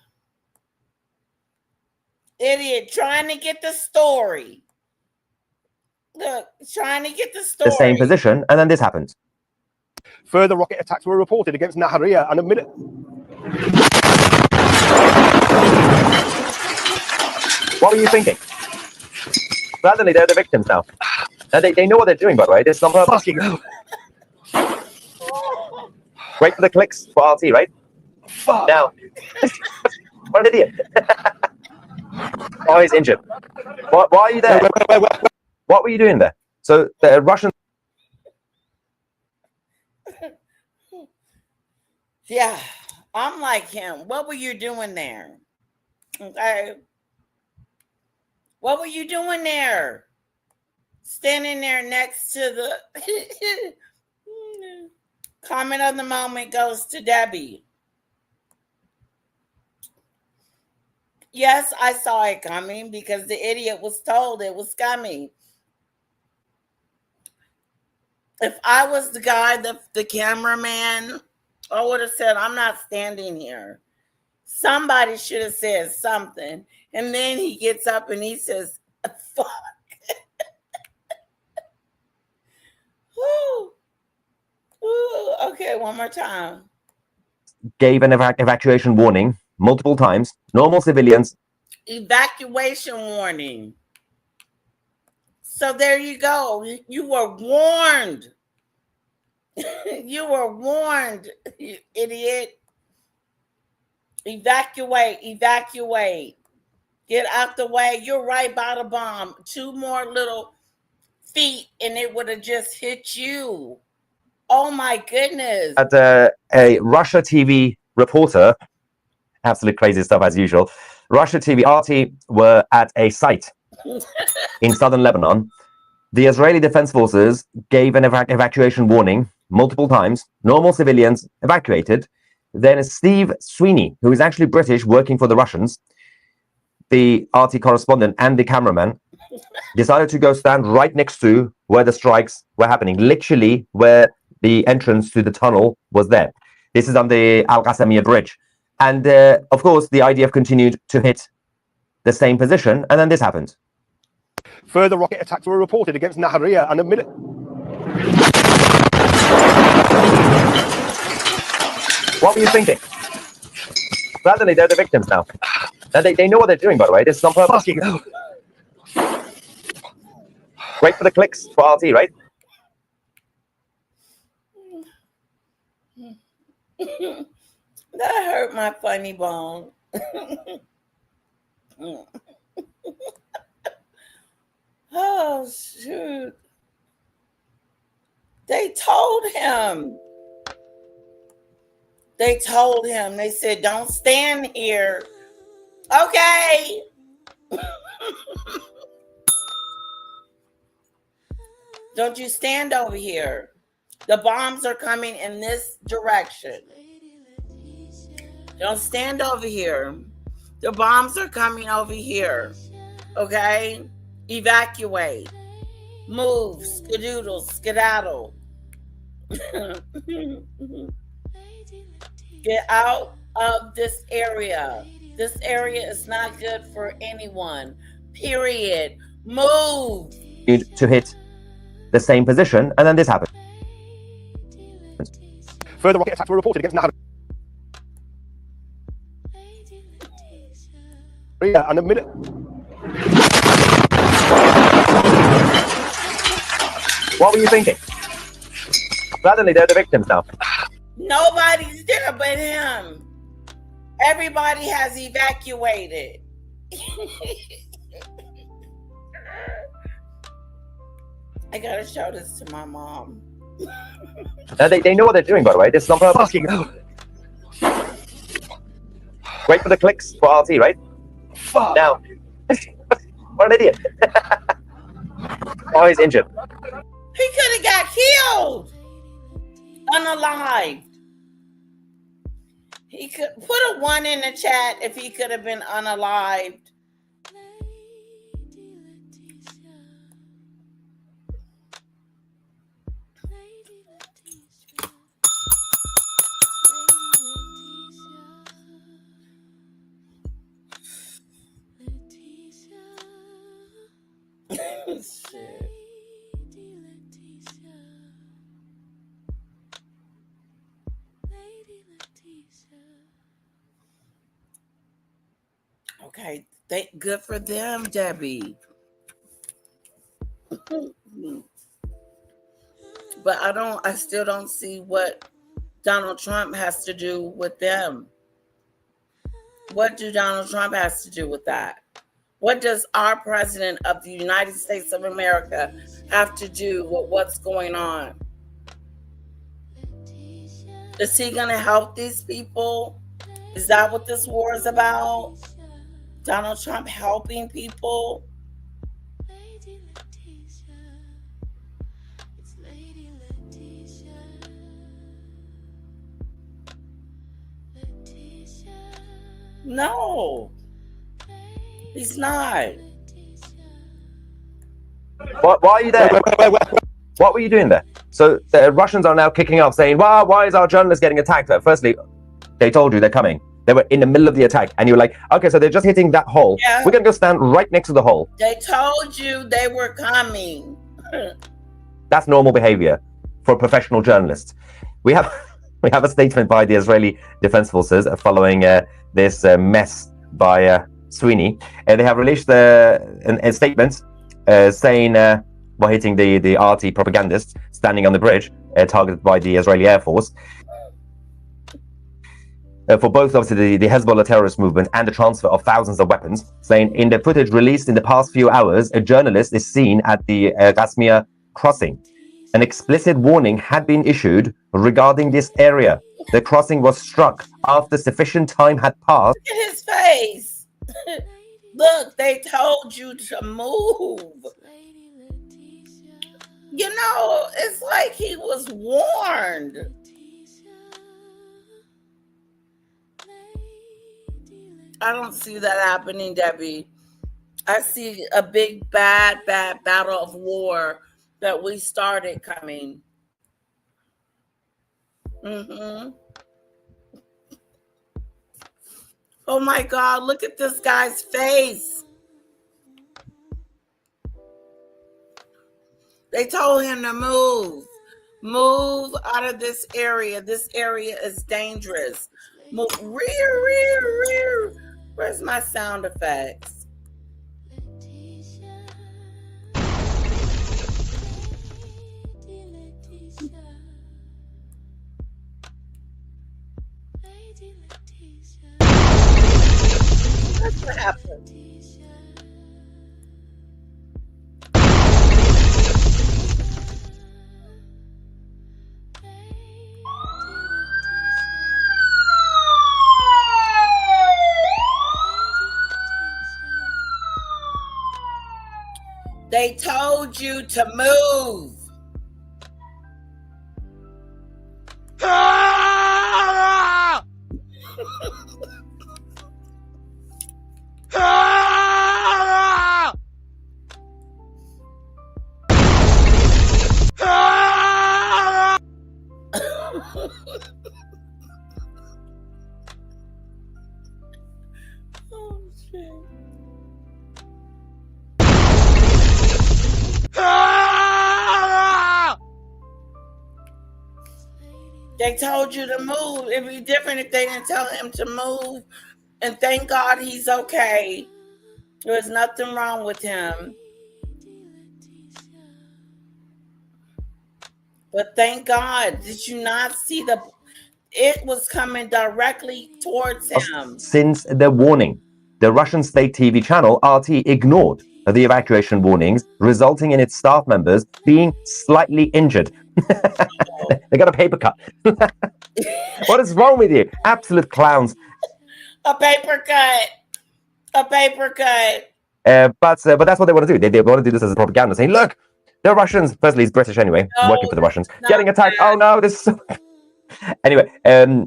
Idiot, trying to get the story. Look, trying to get the story. The same position, and then this happened. Further rocket attacks were reported against Nahariya and a minute. What were you thinking? Suddenly, they're the victims now. And they know what they're doing, by the way. This is on purpose. Wait for the clicks for RT, right? Now. What an idiot. Oh, he's injured. Why are you there? What were you doing there? So the Russian... Yeah, I'm like him. What were you doing there? Okay. What were you doing there? Standing there next to the... Comment of the moment goes to Debbie. Yes, I saw it coming because the idiot was told it was coming. If I was the guy, the cameraman, I would have said, I'm not standing here. Somebody should have said something. And then he gets up and he says, fuck. Woo. Ooh, okay, one more time. Gave an evacuation warning multiple times. Normal civilians. Evacuation warning. So there you go. You were warned. You were warned, you idiot. Evacuate, evacuate. Get out the way. You're right by the bomb. 2 more little feet and it would have just hit you. Oh my goodness. At a Russia TV reporter, absolute crazy stuff as usual. Russia TV, RT were at a site in southern Lebanon. The Israeli Defense Forces gave an evacuation warning multiple times. Normal civilians evacuated. Then Steve Sweeney, who is actually British, working for the Russians, the RT correspondent and the cameraman, decided to go stand right next to where the strikes were happening, literally where the entrance to the tunnel was there. This is on the Al Qasamiya Bridge. And of course, the IDF continued to hit the same position, and then this happened. Further rocket attacks were reported against Nahariya and a minute. What were you thinking? Suddenly, they're the victims now. And they know what they're doing, by the way. This is on purpose. Wait for the clicks for RT, right? That hurt my funny bone. Oh, shoot. They told him. They told him. They said, don't stand here. Okay. Don't you stand over here. The bombs are coming in this direction. Don't stand over here. The bombs are coming over here. Okay? Evacuate. Move. Skedoodle. Skedaddle. Get out of this area. This area is not good for anyone. Period. Move. To hit the same position, and then this happened. Further rocket attacks were reported against Nahal. And the minute. What were you thinking? Suddenly they're the victims now. Nobody's there but him. Everybody has evacuated. I gotta show this to my mom. They know what they're doing, by the way. This is not fucking. Wait for the clicks for RT, right? Fuck. Now. What an idiot. Oh, he's injured. He could have got killed. Unalived. He could put a 1 in the chat if he could have been unalived. Shit. Okay, good for them, Debbie. But I still don't see what Donald Trump has to do with them. What do Donald Trump has to do with that? What does our president of the United States of America have to do with what's going on? Is he going to help these people? Is that what this war is about? Donald Trump helping people? No, he's not. Why are you there? What were you doing there? So the Russians are now kicking off saying, well, why is our journalist getting attacked? Firstly, they told you they're coming. They were in the middle of the attack. And you were like, okay, so they're just hitting that hole. Yeah. We're going to go stand right next to the hole. They told you they were coming. That's normal behavior for professional journalists. We have a statement by the Israeli Defense Forces following this mess by Sweeney. They have released a statement saying, while hitting the RT propagandist standing on the bridge, targeted by the Israeli Air Force, for both obviously the Hezbollah terrorist movement and the transfer of thousands of weapons, saying in the footage released in the past few hours, a journalist is seen at the Gasmia crossing. An explicit warning had been issued regarding this area. The crossing was struck after sufficient time had passed. Look at his face. Look, they told you to move. You know, it's like he was warned. I don't see that happening, Debbie. I see a big, bad battle of war that we started coming. Oh my God, look at this guy's face. They told him to move. Move out of this area. This area is dangerous. Move. Rear. Where's my sound effects? That's what happened. They told you to move. They told you to move. It'd be different if they didn't tell him to move. And thank God he's okay. There's nothing wrong with him. But thank God, did you not see it was coming directly towards him? Since the warning, the Russian state TV channel RT ignored the evacuation warnings, resulting in its staff members being slightly injured. They got a paper cut. What is wrong with you? Absolute clowns. A paper cut. A paper cut. But that's what they want to do. They want to do this as a propaganda, saying, look, the Russians, firstly, he's British anyway, working for the Russians, getting attacked. Oh no, this is so... Anyway,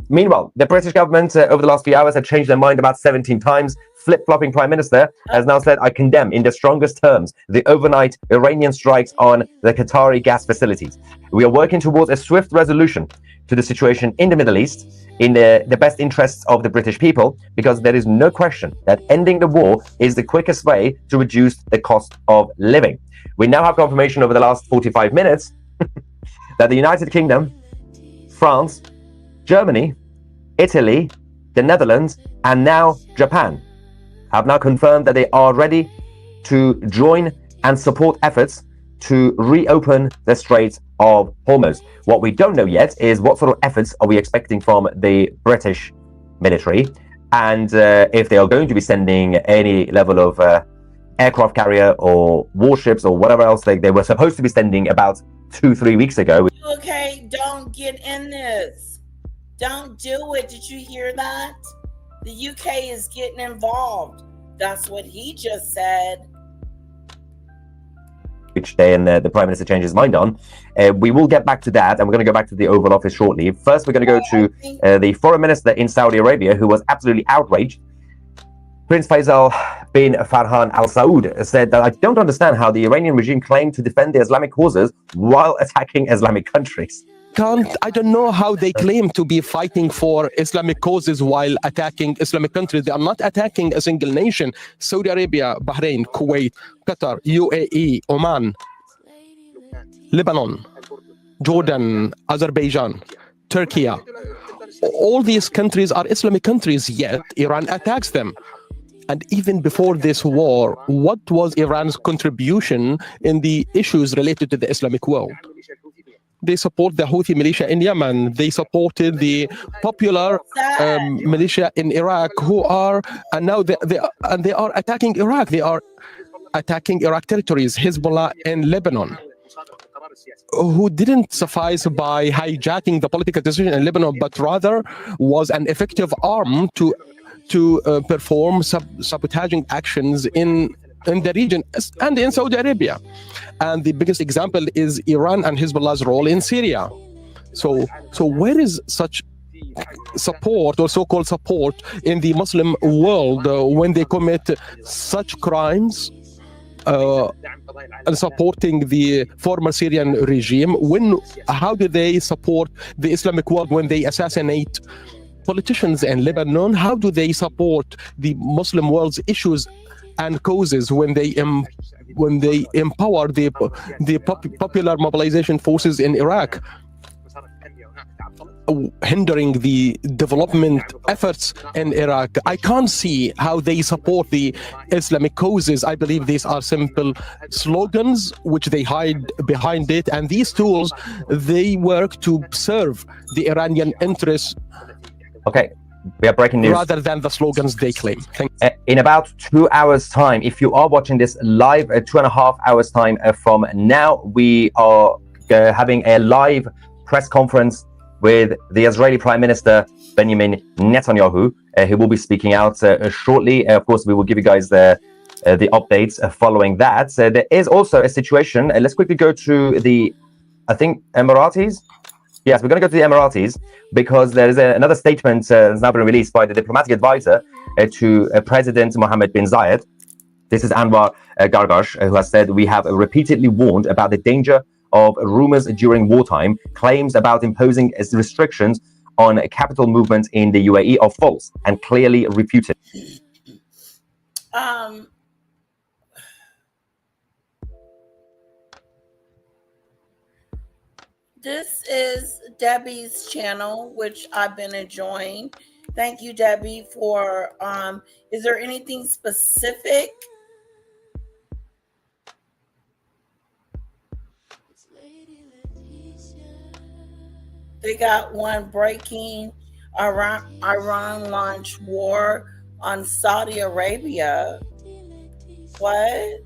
meanwhile, the British government over the last few hours had changed their mind about 17 times. Flip-flopping Prime Minister has now said, I condemn in the strongest terms the overnight Iranian strikes on the Qatari gas facilities. We are working towards a swift resolution to the situation in the Middle East in the best interests of the British people, because there is no question that ending the war is the quickest way to reduce the cost of living. We now have confirmation over the last 45 minutes that the United Kingdom, France, Germany, Italy, the Netherlands, and now Japan have now confirmed that they are ready to join and support efforts to reopen the Strait of Hormuz. What we don't know yet is what sort of efforts are we expecting from the British military, and if they are going to be sending any level of aircraft carrier or warships or whatever else they were supposed to be sending about 2-3 weeks ago. Okay, don't get in this. Don't do it. Did you hear that? The UK is getting involved. That's what he just said. Which day and the Prime Minister changed his mind on. We will get back to that, and we're going to go back to the Oval Office shortly. First, we're going to go to the Foreign Minister in Saudi Arabia, who was absolutely outraged. Prince Faisal bin Farhan Al Saud said that I don't understand how the Iranian regime claimed to defend the Islamic causes while attacking Islamic countries. I don't know how they claim to be fighting for Islamic causes while attacking Islamic countries. They are not attacking a single nation. Saudi Arabia, Bahrain, Kuwait, Qatar, UAE, Oman, Lebanon, Jordan, Azerbaijan, Turkey. All these countries are Islamic countries, yet Iran attacks them. And even before this war, what was Iran's contribution in the issues related to the Islamic world? They support the Houthi militia in Yemen. They supported the popular militia in Iraq, who are, and now they are attacking Iraq. They are attacking Iraq territories, Hezbollah in Lebanon, who didn't suffice by hijacking the political decision in Lebanon, but rather was an effective arm to perform sabotaging actions in the region and in Saudi Arabia. And the biggest example is Iran and Hezbollah's role in Syria. So where is such support or so-called support in the Muslim world when they commit such crimes and supporting the former Syrian regime? How do they support the Islamic world when they assassinate politicians in Lebanon? How do they support the Muslim world's issues and causes when they empower the popular mobilization forces in Iraq, hindering the development efforts in Iraq? I can't see how they support the Islamic causes. I believe these are simple slogans which they hide behind it, and these tools, they work to serve the Iranian interests. Okay, we are breaking news. Rather than the slogans they claim. In about 2 hours' time, if you are watching this live at 2.5 hours' time from now, we are having a live press conference with the Israeli Prime Minister Benjamin Netanyahu, who will be speaking out shortly. Of course, we will give you guys the updates following that. There is also a situation. Let's quickly go to the, I think, Emiratis. Yes, we're going to go to the Emiratis because there is another statement that's now been released by the diplomatic advisor to President Mohammed bin Zayed. This is Anwar Gargash, who has said, we have repeatedly warned about the danger of rumors during wartime. Claims about imposing restrictions on capital movement in the UAE are false and clearly refuted. This is Debbie's channel, which I've been enjoying. Thank you, Debbie, for is there anything specific? They got one breaking Iran launch war on Saudi Arabia. What?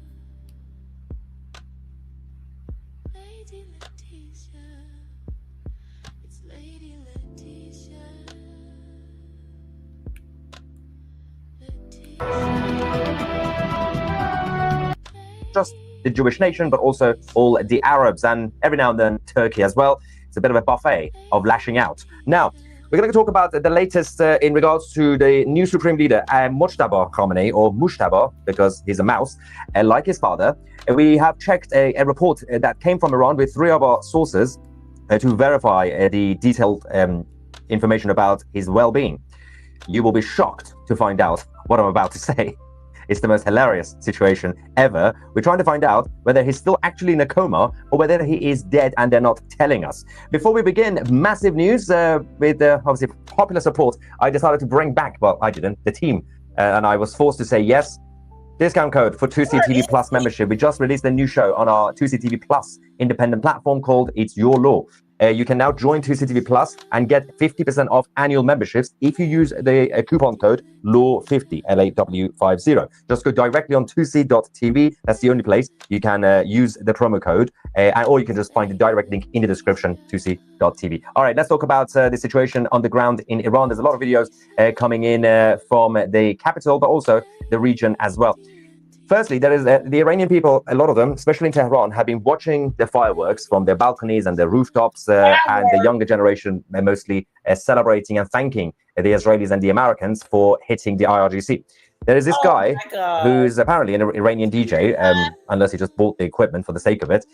Just the Jewish nation, but also all the Arabs and every now and then Turkey as well. It's a bit of a buffet of lashing out. Now, we're going to talk about the latest in regards to the new supreme leader, Mojtaba Khamenei, or Mushtaba, because he's a mouse, like his father. We have checked a report that came from Iran with 3 of our sources to verify the detailed information about his well-being. You will be shocked to find out what I'm about to say. It's the most hilarious situation ever. We're trying to find out whether he's still actually in a coma or whether he is dead and they're not telling us. Before we begin, massive news with obviously popular support. I decided to bring back, well, I didn't, the team. And I was forced to say yes. Discount code for 2CTV Plus membership. We just released a new show on our 2CTV Plus independent platform called It's Your Law. You can now join 2CTV Plus and get 50% off annual memberships if you use the coupon code LAW50, LAW50. Just go directly on 2c.tv. That's the only place you can use the promo code, or you can just find the direct link in the description, 2c.tv. All right, let's talk about the situation on the ground in Iran. There's a lot of videos coming in from the capital, but also the region as well. Firstly, there is the Iranian people, a lot of them, especially in Tehran, have been watching the fireworks from their balconies and their rooftops, and the younger generation mostly celebrating and thanking the Israelis and the Americans for hitting the IRGC. There is this guy who's apparently an Iranian DJ, unless he just bought the equipment for the sake of it,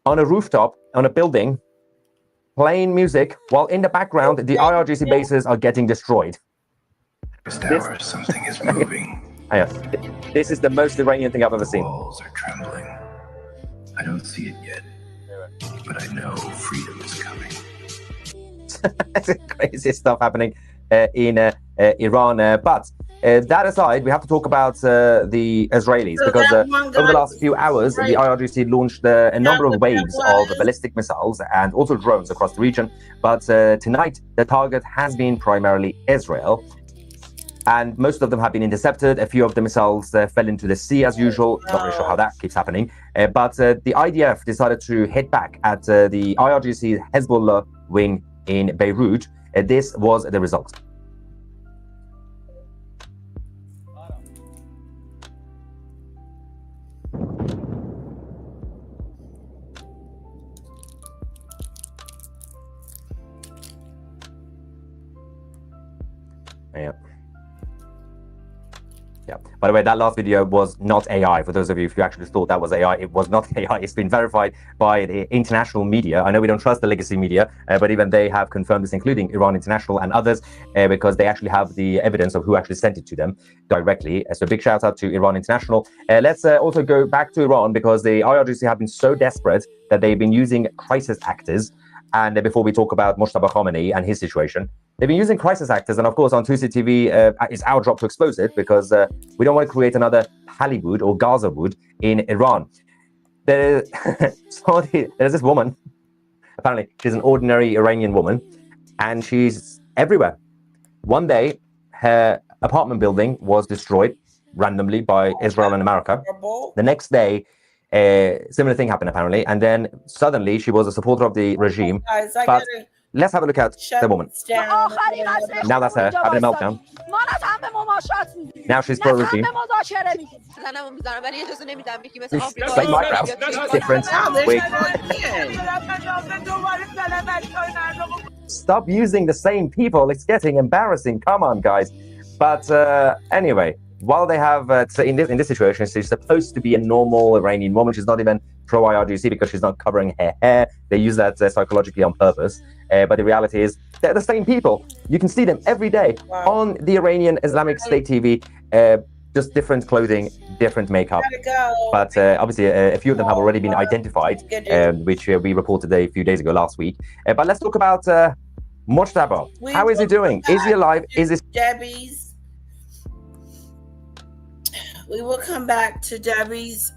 on a rooftop, on a building, playing music, while in the background, the IRGC bases are getting destroyed. Something is moving. This is the most Iranian thing I've ever seen. Walls are trembling. I don't see it yet, but I know freedom is coming. It's crazy stuff happening in Iran. But that aside, we have to talk about the Israelis, because over the last few hours, the IRGC launched a number of waves of ballistic missiles and also drones across the region. But tonight, the target has been primarily Israel. And most of them have been intercepted. A few of the missiles fell into the sea as usual. Not really sure how that keeps happening. But the IDF decided to hit back at the IRGC Hezbollah wing in Beirut. This was the result. Yeah. By the way, that last video was not AI. For those of you who actually thought that was AI, it was not AI. It's been verified by the international media. I know we don't trust the legacy media, but even they have confirmed this, including Iran International and others, because they actually have the evidence of who actually sent it to them directly. So big shout out to Iran International. Let's also go back to Iran, because the IRGC have been so desperate that they've been using crisis actors. And before we talk about Mojtaba Khamenei and his situation, they've been using crisis actors. And of course, on 2CTV, it's our job to expose it, because we don't want to create another Hollywood or Gaza Wood in Iran. There's this woman, apparently she's an ordinary Iranian woman, and she's everywhere. One day, her apartment building was destroyed randomly by Israel and America. The next day, similar thing happened apparently, and then suddenly she was a supporter of the regime. But let's have a look at the woman. Now that's her having a meltdown. Now she's pro-regime. Same eyebrows, different wig. Stop using the same people. It's getting embarrassing. Come on, guys. But anyway, while they have in this situation, she's supposed to be a normal Iranian woman. She's not even pro-IRGC because she's not covering her hair. They use that psychologically on purpose. But the reality is they're the same people. You can see them every day on the Iranian Islamic State TV just different clothing, different makeup. Gotta go. But obviously, a few of them have already been identified, which we reported a few days ago last week. But let's talk about Mojtaba. How is he doing? Is he alive? Is he? Debbie's. We will come back to Debbie's.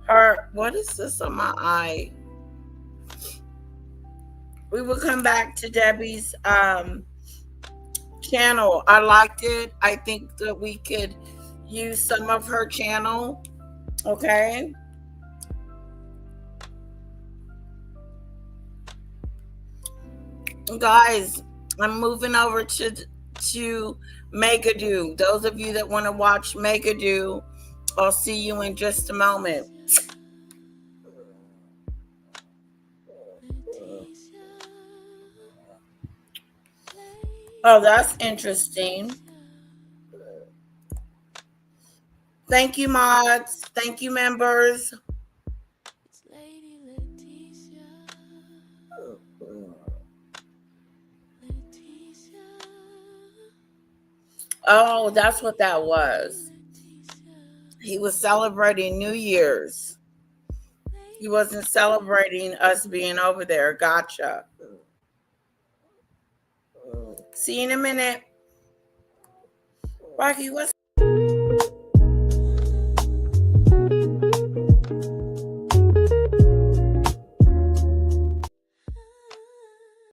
Her. What is this on my eye? We will come back to Debbie's channel. I liked it. I think that we could use some of her channel. Okay. Guys, I'm moving over to Megadoo. Those of you that want to watch Megadoo, I'll see you in just a moment. Oh, that's interesting. Thank you, mods. Thank you, members. Oh, that's what that was. He was celebrating New Year's. He wasn't celebrating us being over there. Gotcha. See you in a minute. Rocky, what's